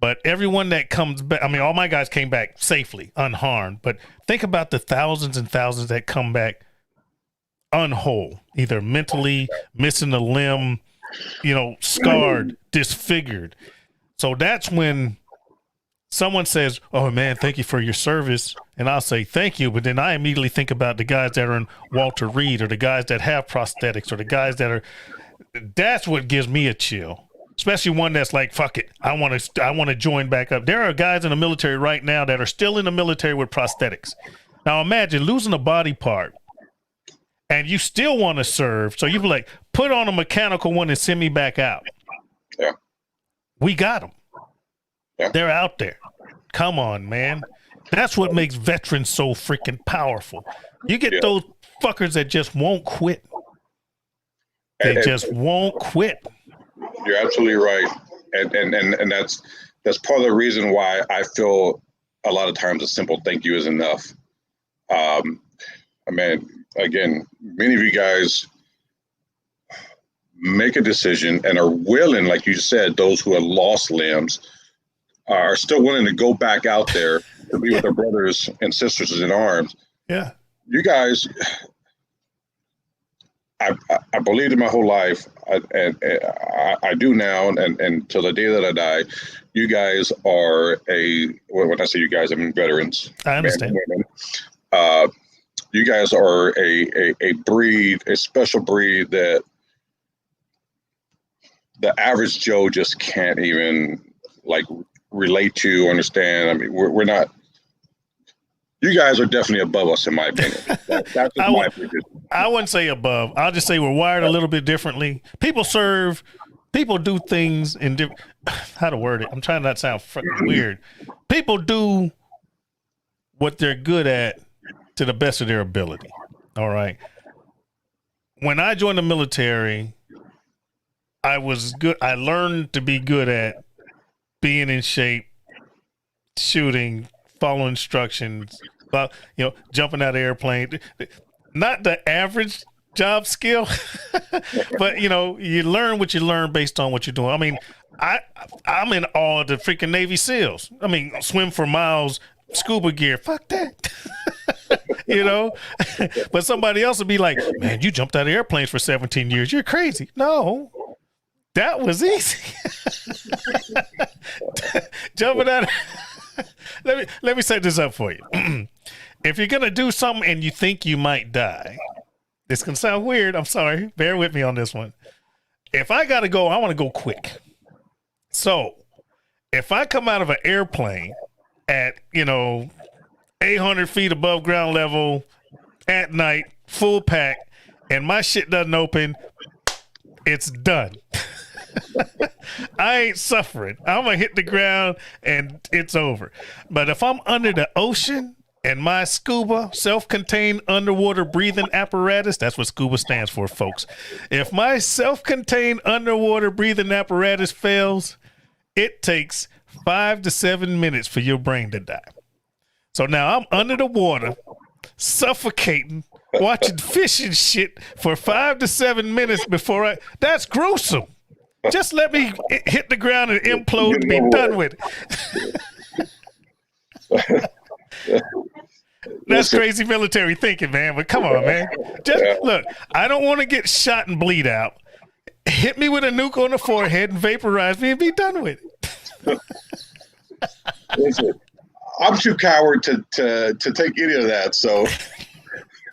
But everyone that comes back, I mean, all my guys came back safely, unharmed. But think about the thousands and thousands that come back unwhole, either mentally, missing a limb, scarred, disfigured. So that's when someone says, oh man, thank you for your service. And I'll say, thank you. But then I immediately think about the guys that are in Walter Reed, or the guys that have prosthetics, or the guys that's what gives me a chill. Especially one that's like, fuck it, I want to join back up. There are guys in the military right now that are still in the military with prosthetics. Now imagine losing a body part and you still want to serve. So you be like, put on a mechanical one and send me back out. Yeah. We got them. Yeah. They're out there. Come on, man. That's what makes veterans so freaking powerful. You get those fuckers that just won't quit. They just won't quit. You're absolutely right. And that's part of the reason why I feel a lot of times a simple thank you is enough. I mean, again, many of you guys make a decision and are willing, like you said, those who have lost limbs are still willing to go back out there to be with their brothers and sisters in arms. Yeah. You guys, I believed in my whole life, and I do now, and till the day that I die, you guys are when I say you guys, I mean veterans. I understand. You guys are a breed, a special breed that the average Joe just can't even relate to, understand. I mean, we're not. You guys are definitely above us, in my opinion. That's my opinion. I wouldn't say above. I'll just say we're wired a little bit differently. People serve. People do things in different. How to word it? I'm trying not to sound fucking weird. People do what they're good at to the best of their ability. All right. When I joined the military, I was good. I learned to be good at being in shape, shooting, following instructions, jumping out of airplane. Not the average job skill, but you learn what you learn based on what you're doing. I mean, I'm in awe of the freaking Navy SEALs. I mean, swim for miles, scuba gear, fuck that. But somebody else would be like, man, you jumped out of airplanes for 17 years. You're crazy. No, that was easy. Jumping out. Let me set this up for you. If you're gonna do something and you think you might die, this can sound weird. I'm sorry. Bear with me on this one. If I gotta go, I want to go quick. So if I come out of an airplane at 800 feet above ground level at night, full pack, and my shit doesn't open, it's done. I ain't suffering. I'm gonna hit the ground and it's over. But if I'm under the ocean and my scuba, self-contained underwater breathing apparatus, that's what scuba stands for, folks. If my self-contained underwater breathing apparatus fails, it takes 5 to 7 minutes for your brain to die. So now I'm under the water, suffocating, watching fish and shit for 5 to 7 minutes before that's gruesome. Just let me hit the ground and implode and be done with it. That's crazy military thinking, man. But come on, man. Just look, I don't want to get shot and bleed out. Hit me with a nuke on the forehead and vaporize me and be done with it. Listen, I'm too coward to take any of that, so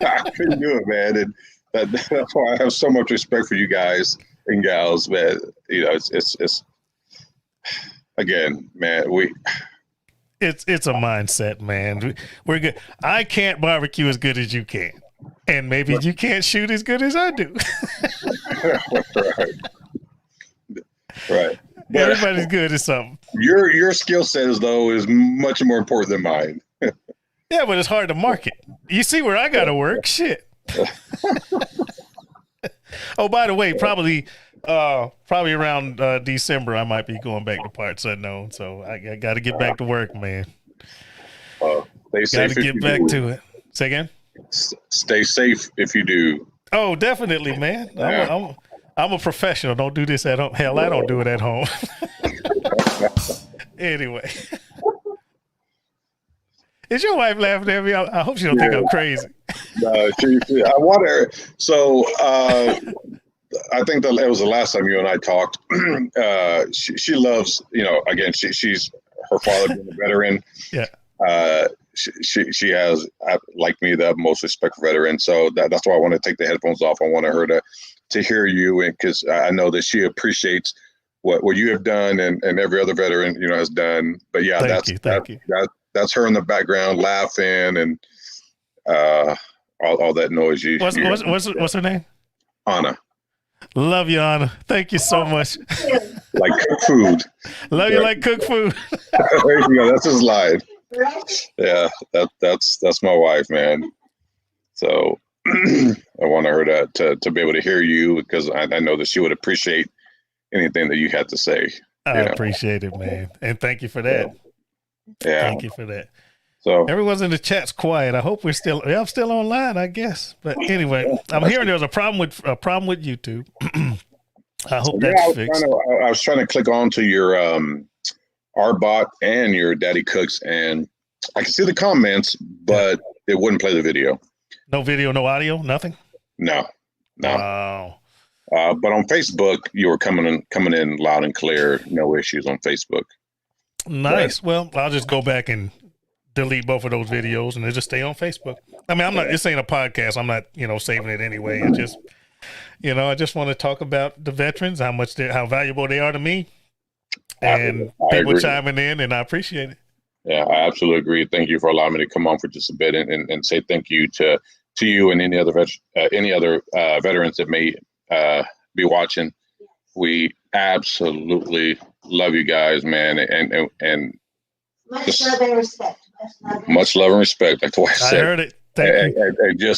I couldn't do it, man. And that's why I have so much respect for you guys and gals, man. You know, it's again, man. It's a mindset, man. We're good. I can't barbecue as good as you can, and maybe you can't shoot as good as I do. Right. Everybody's good at something. Your skill set is much more important than mine. Yeah, but it's hard to market. You see where I got to work? Shit. Oh, by the way, probably around December, I might be going back to Parts Unknown. So I got to get back to work, man. Got to get back to it. Say again? Stay safe if you do. Oh, definitely, man. Yeah. I'm a professional. Don't do this at home. Hell, I don't do it at home. Anyway. Is your wife laughing at me? I hope she don't think I'm crazy. No, I want her. So I think that it was the last time you and I talked. She loves, again, she's her father being a veteran. Yeah. She has, like me, the most respect for veterans. So that's why I want to take the headphones off. I wanted her to hear you, and because I know that she appreciates what you have done and every other veteran has done. But yeah, Thank you. That's her in the background laughing and all that noise. What's her name? Anna. Love you, Anna. Thank you so much. Like cook food. Love you like cook food. There you go. That's his line. Yeah, that's my wife, man. So I want her to be able to hear you, because I know that she would appreciate anything that you had to say. I appreciate it, man, and thank you for that. Yeah, thank you for that. So everyone's in the chat's quiet. I hope I'm still online, I guess. But anyway, I'm hearing there's a problem with YouTube. I hope that's fixed. I was trying to click on to your Arbot and your Daddy Cooks, and I can see the comments, but it wouldn't play the video. No video, no audio, nothing. No. Wow. But on Facebook, you were coming in loud and clear. No issues on Facebook. Nice. But, well, I'll just go back and delete both of those videos and they just stay on Facebook. I mean, I'm not. This ain't a podcast. I'm not. Saving it anyway. It's just. I just want to talk about the veterans, how valuable they are to me, and people chiming in, and I appreciate it. Yeah, I absolutely agree. Thank you for allowing me to come on for just a bit and say thank you to you and any other veterans that may be watching. We absolutely love you guys, man, and much love and respect. Much love and respect. Like I said, I heard it. Thank you.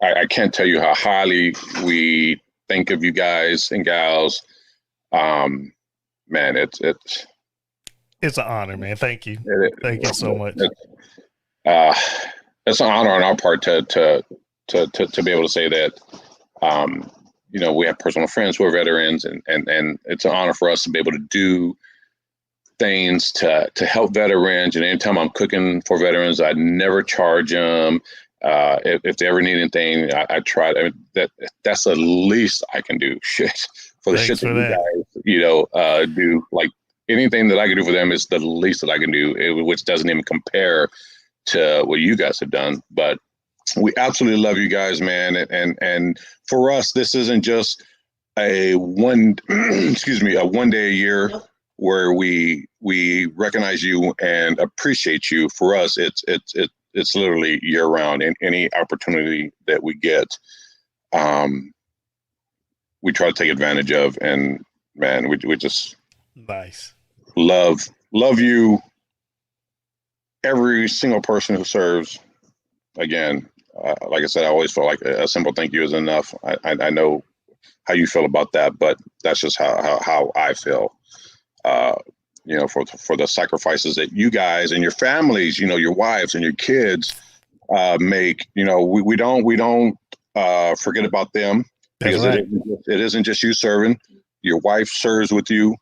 I can't tell you how highly we think of you guys and gals. Man, it's an honor, man. Thank you. Thank you so much. It's an honor on our part to be able to say that. We have personal friends who are veterans, and it's an honor for us to be able to do things to help veterans. And anytime I'm cooking for veterans, I never charge them. If they ever need anything, I try. That's the least I can do. Shit for the shit that you guys, do. Like anything that I can do for them is the least that I can do, which doesn't even compare to what you guys have done. But we absolutely love you guys, man. And for us, this isn't just a one day a year where we recognize you and appreciate you. For us, it's literally year round. And any opportunity that we get, we try to take advantage of. And man, we just nice love you. Every single person who serves. Again, like I said, I always feel like a simple thank you is enough. I know how you feel about that, but that's just how I feel. For the sacrifices that you guys and your families, your wives and your kids make. We don't forget about them, because it isn't just you serving. Your wife serves with you.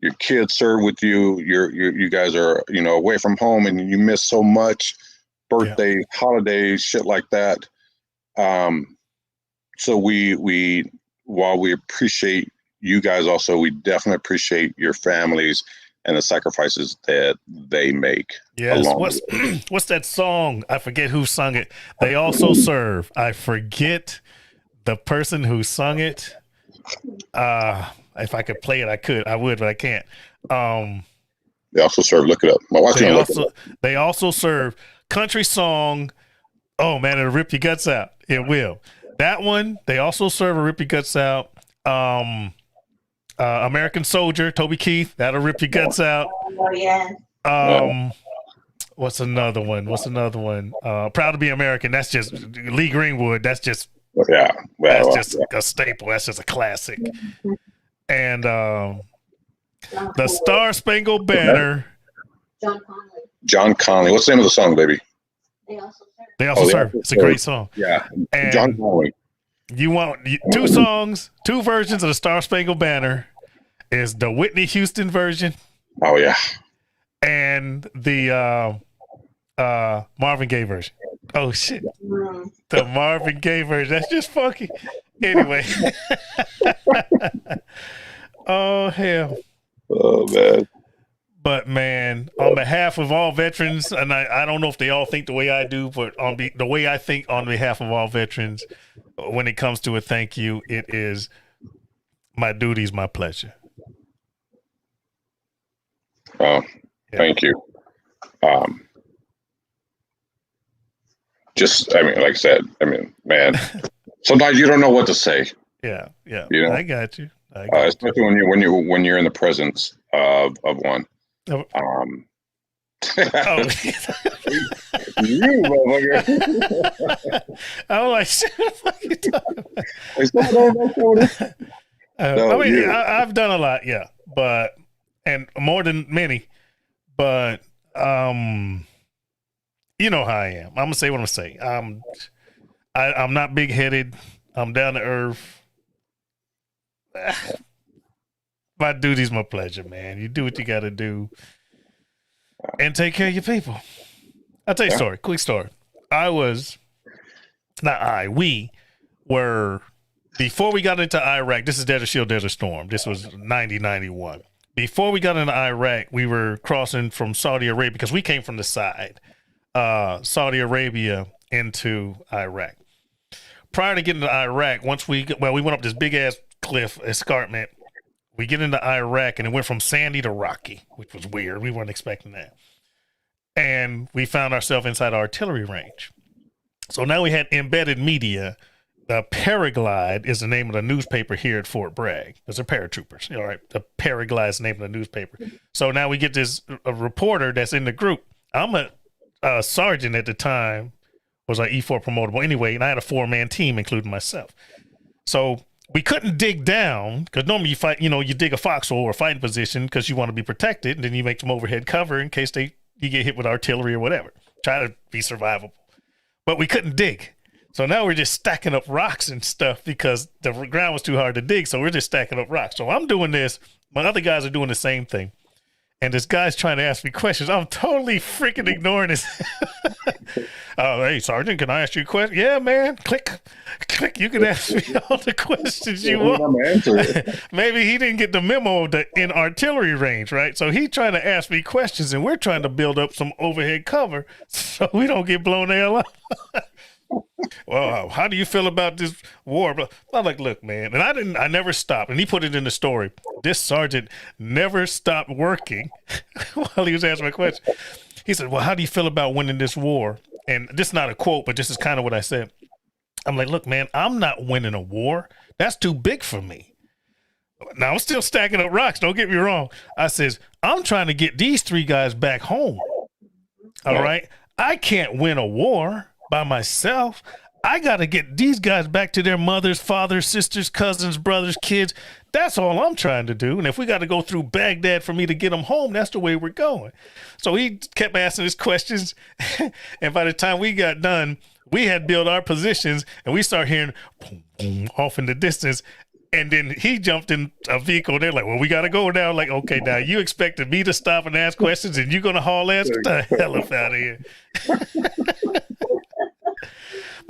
Your kids serve with you. You guys are away from home, and you miss so much. Birthdays, holidays, shit like that. So while we appreciate you guys, also we definitely appreciate your families and the sacrifices that they make. Yes. What's that song? I forget who sung it. They also serve. I forget the person who sung it. If I could play it, I would, but I can't. They also serve. Look it up. My wife's gonna look it up. They also serve country song. Oh man, it'll rip your guts out. It will. That one. They also serve a rip your guts out. American Soldier, Toby Keith. That'll rip your guts out. Oh yeah. What's another one? Proud to Be American. That's just Lee Greenwood. That's just that's just a staple. That's just a classic. And the Star Spangled Banner. John Conley. What's the name of the song, baby? They also serve. It's a great song. Yeah. And John Conley. You want two songs, two versions of the Star Spangled Banner. Is the Whitney Houston version. Oh yeah. And the Marvin Gaye version. Oh shit. The Marvin Gaye version. That's just funky. Anyway. Oh hell. Oh man. But man, on behalf of all veterans, and I don't know if they all think the way I do, but the way I think on behalf of all veterans, when it comes to a thank you, it is my duty, is my pleasure. Thank you. Like I said, man, sometimes you don't know what to say. Yeah. You know? I got you. Especially when you're in the presence of one. Oh. You motherfucker. I was like, shit, what the fuck you talking about? I've done a lot, yeah, and more than many, but you know how I am. I'm gonna say what I'm gonna say. I'm not big headed. I'm down to earth. My duty's my pleasure, man. You do what you got to do, and take care of your people. I'll tell you a story. Quick story. We were, before we got into Iraq. This is Desert Shield, Desert Storm. This was 91. Before we got into Iraq, we were crossing from Saudi Arabia because we came from the side, Saudi Arabia into Iraq. Prior to getting to Iraq, we went up this big ass cliff escarpment. We get into Iraq and it went from sandy to rocky, which was weird. We weren't expecting that. And we found ourselves inside artillery range. So now we had embedded media. The Paraglide is the name of the newspaper here at Fort Bragg. Those are paratroopers. All right. The Paraglide is the name of the newspaper. So now we get a reporter that's in the group. I'm a sergeant at the time, was like E4 promotable anyway, and I had a 4-man team, including myself. So we couldn't dig down because normally you fight, you dig a foxhole or a fighting position because you want to be protected, and then you make some overhead cover in case you get hit with artillery or whatever. Try to be survivable. But we couldn't dig. So now we're just stacking up rocks and stuff because the ground was too hard to dig. So we're just stacking up rocks. So I'm doing this. My other guys are doing the same thing. And this guy's trying to ask me questions. I'm totally freaking ignoring this. Hey, Sergeant, can I ask you a question? Yeah, man. Click. You can ask me all the questions you want. Maybe he didn't get the memo in artillery range, right? So he's trying to ask me questions, and we're trying to build up some overhead cover so we don't get blown the hell up. Well, how do you feel about this war? I'm like, look, man, and I never stopped. And he put it in the story. This sergeant never stopped working while he was answering my question. He said, well, how do you feel about winning this war? And this is not a quote, but this is kind of what I said. I'm like, look, man, I'm not winning a war. That's too big for me. Now I'm still stacking up rocks. Don't get me wrong. I says, I'm trying to get these 3 guys back home. All right. I can't win a war by myself. I got to get these guys back to their mothers, fathers, sisters, cousins, brothers, kids. That's all I'm trying to do. And if we got to go through Baghdad for me to get them home, that's the way we're going. So he kept asking us questions. And by the time we got done, we had built our positions and we start hearing boom, boom, off in the distance. And then he jumped in a vehicle. They're like, well, we got to go now. Like, okay, now you expected me to stop and ask questions and you're going to haul ass? Get the hell up out of here.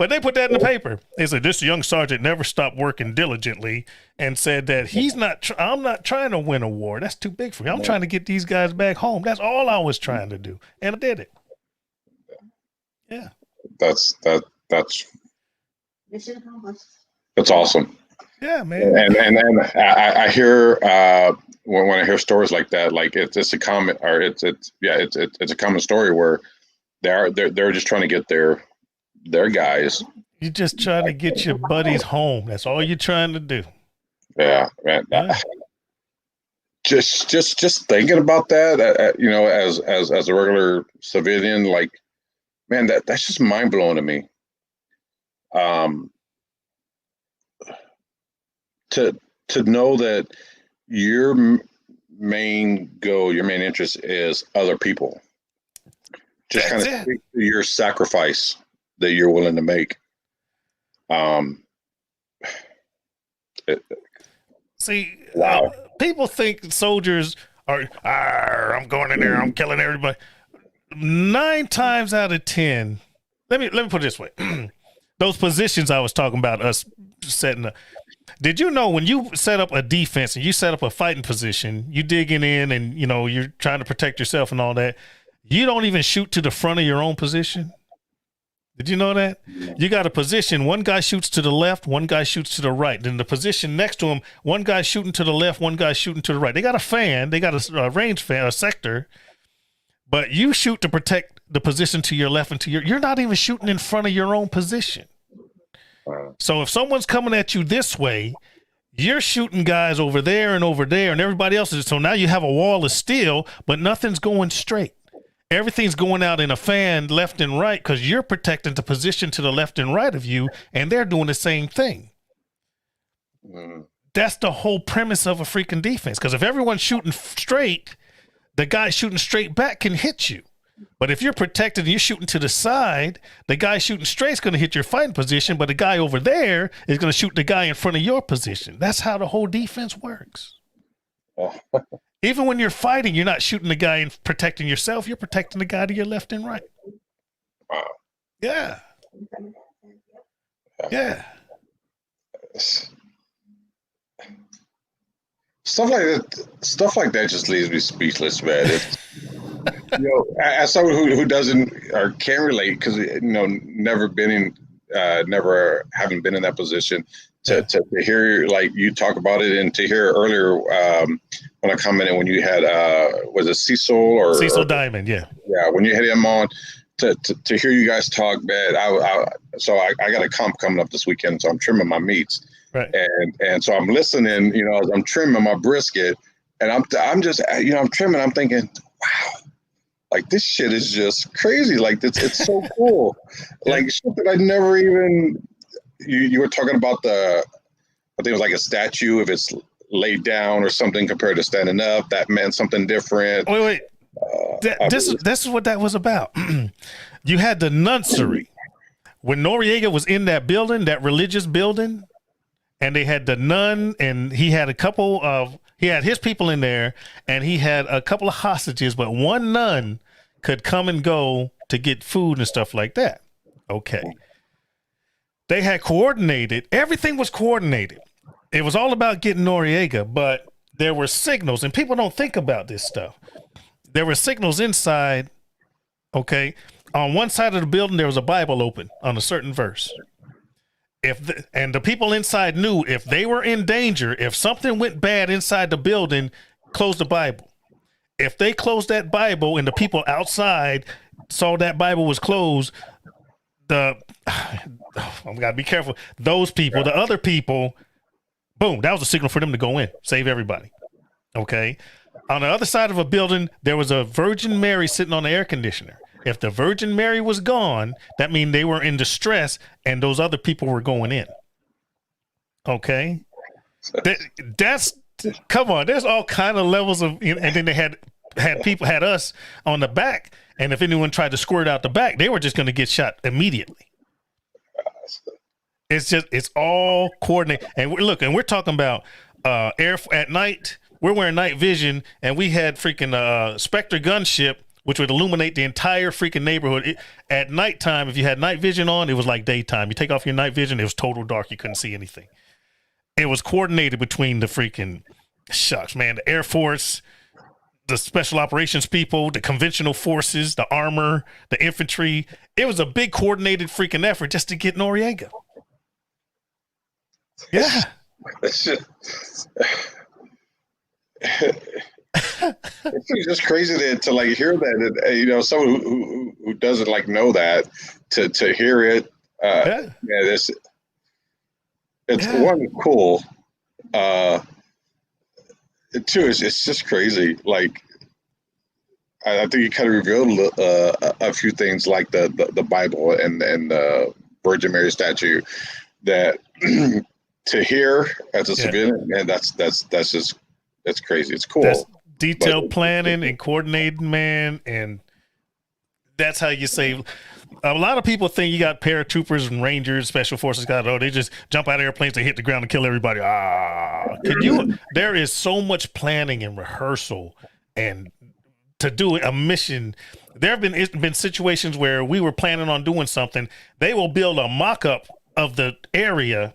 But they put that in the paper. They said this young sergeant never stopped working diligently and said that I'm not trying to win a war. That's too big for me. I'm trying to get these guys back home. That's all I was trying to do. And I did it. Yeah. That's Mission accomplished. That's awesome. Yeah, man. And I hear when I hear stories like that, like it's a common, or it's a common story where they're just trying to get their guys. You're just trying to get your buddies home. That's all you're trying to do. Yeah, man. Yeah. Just thinking about that, you know, as a regular civilian, like, man, that's just mind blowing to me. To know that your main goal, your main interest is other people. Just kind of your sacrifice that you're willing to make. Wow. People think soldiers are, I'm going in there, I'm killing everybody. 9 times out of 10, let me put it this way. Those positions I was talking about, us setting up. Did you know when you set up a defense and you set up a fighting position, you digging in and, you know, you're trying to protect yourself and all that, you don't even shoot to the front of your own position? Did you know that? You got a position, one guy shoots to the left, one guy shoots to the right. Then the position next to him, one guy shooting to the left, one guy shooting to the right. They got a fan, they got a range fan, a sector, but you shoot to protect the position to your left and to you're not even shooting in front of your own position. So if someone's coming at you this way, you're shooting guys over there, and everybody else is. So now you have a wall of steel, but nothing's going straight. Everything's going out in a fan left and right because you're protecting the position to the left and right of you, and they're doing the same thing. That's the whole premise of a freaking defense. Because if everyone's shooting straight, the guy shooting straight back can hit you. But if you're protected and you're shooting to the side, the guy shooting straight is going to hit your fighting position, but the guy over there is going to shoot the guy in front of your position. That's how the whole defense works. Even when you're fighting, you're not shooting the guy and protecting yourself. You're protecting the guy to your left and right. Wow. Yeah. Yeah. Stuff like that just leaves me speechless, man. It's, you know, as someone who doesn't or can't relate, because, you know, never having been in that position, to hear like you talk about it, and to hear earlier when I commented when you had was it Cecil Diamond, yeah, when you had him on, to hear you guys talk, man. I got a comp coming up this weekend, so I'm trimming my meats. Right. And so I'm listening, you know, as I'm trimming my brisket, and I'm just, you know, I'm trimming, I'm thinking, wow, like this shit is just crazy. Like it's so cool. Like shit that I never even, you were talking about I think it was like a statue, if it's laid down or something compared to standing up, that meant something different. Wait. This is what that was about. You had the nuncery. When Noriega was in that building, that religious building, and they had the nun, and he had he had his people in there, and he had a couple of hostages, but one nun could come and go to get food and stuff like that. Okay. They had coordinated. Everything was coordinated. It was all about getting Noriega, but there were signals, and people don't think about this stuff. There were signals inside. Okay. On one side of the building, there was a Bible open on a certain verse. And the people inside knew if they were in danger, if something went bad inside the building, close the Bible. If they closed that Bible and the people outside saw that Bible was closed, I'm gotta be careful. Those people, the other people, boom, that was a signal for them to go in, save everybody. Okay. On the other side of a building, there was a Virgin Mary sitting on the air conditioner. If the Virgin Mary was gone, that means they were in distress and those other people were going in. Okay. That's come on. There's all kind of levels of, and then they had us on the back. And if anyone tried to squirt out the back, they were just going to get shot immediately. It's all coordinated. And we're talking about air at night. We're wearing night vision, and we had freaking Spectre gunship which would illuminate the entire freaking neighborhood. At nighttime, if you had night vision on, it was like daytime. You take off your night vision, it was total dark. You couldn't see anything. It was coordinated between the freaking, shucks, man, the Air Force, the special operations people, the conventional forces, the armor, the infantry. It was a big coordinated freaking effort just to get Noriega. Yeah. It's just crazy to like hear that, you know, someone who doesn't like know that to hear it. Yeah, it's one cool. Two, it's just crazy. Like, I think you kind of revealed a few things, like the Bible and the Virgin Mary statue, that to hear as a civilian, man, that's crazy. It's cool. That's detailed planning and coordinating, man, and that's how you save. A lot of people think you got paratroopers and rangers, special forces guys. Oh, they just jump out of airplanes, they hit the ground and kill everybody. There is so much planning and rehearsal, and to do a mission. There have been situations where we were planning on doing something. They will build a mock-up of the area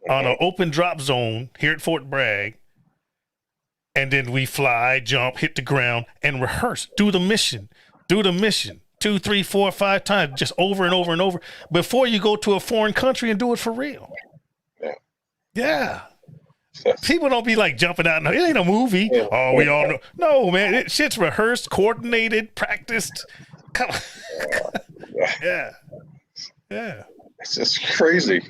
on an open drop zone here at Fort Bragg, and then we fly, jump, hit the ground, and rehearse. Do the mission. 2, 3, 4, 5 times, just over and over and over before you go to a foreign country and do it for real. Yeah. People don't be like jumping out. No, it ain't a movie. Oh, we all know. No, man, shit's rehearsed, coordinated, practiced. Come on. Yeah. It's just crazy.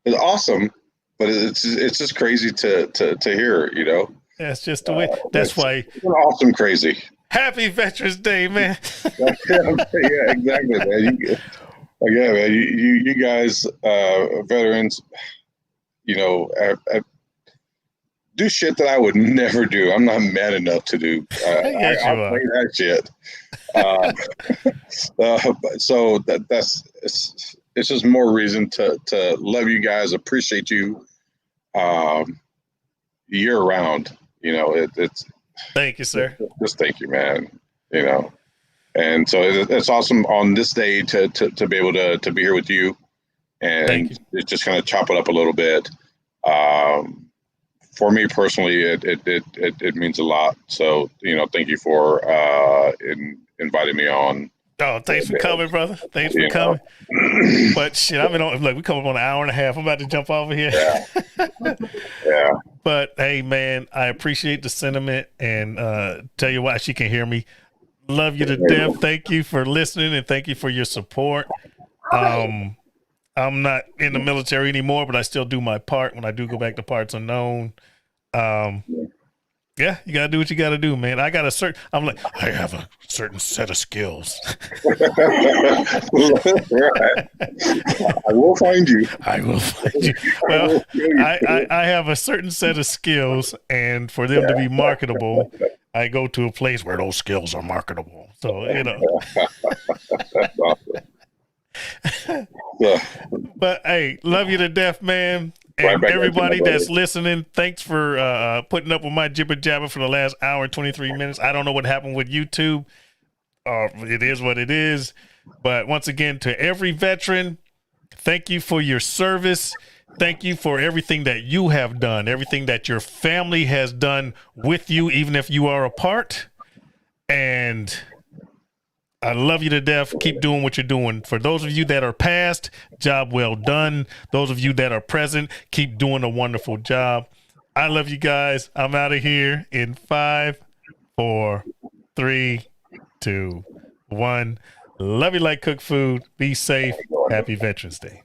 It's awesome, but it's just crazy to hear. You know. Yeah, it's just the way. That's why. It's awesome, crazy. Happy Veterans Day, man. Yeah, exactly, man. You guys, veterans, you know, do shit that I would never do. I'm not man enough to do. I play that shit. So it's just more reason to love you guys, appreciate you, year round. You know, it's. Thank you, sir. Just thank you, man. You know, and so it's awesome on this day to be able to be here with you, and just kind of chop it up a little bit. For me personally, it means a lot. So, you know, thank you for inviting me on. Oh, thanks for coming, brother. Thanks for coming. But shit, I've been on, like, we coming on an hour and a half. I'm about to jump over here. Yeah. But hey, man, I appreciate the sentiment, and tell you what, she can hear me. Love you to death. Thank you for listening, and thank you for your support. I'm not in the military anymore, but I still do my part when I do go back to Parts Unknown. Yeah, you gotta do what you gotta do, man. I have a certain set of skills. Right. I will find you. Well, I have a certain set of skills, and for them to be marketable, I go to a place where those skills are marketable. So, you know. That's awesome. But hey, love you to death, man. And everybody that's listening, thanks for putting up with my jibber jabber for the last hour and 23 minutes. I don't know what happened with YouTube. It is what it is. But once again, to every veteran, thank you for your service. Thank you for everything that you have done, everything that your family has done with you, even if you are apart. And I love you to death. Keep doing what you're doing. For those of you that are past, job well done. Those of you that are present, keep doing a wonderful job. I love you guys. I'm out of here in 5, 4, 3, 2, 1. Love you like cooked food. Be safe. Happy Veterans Day.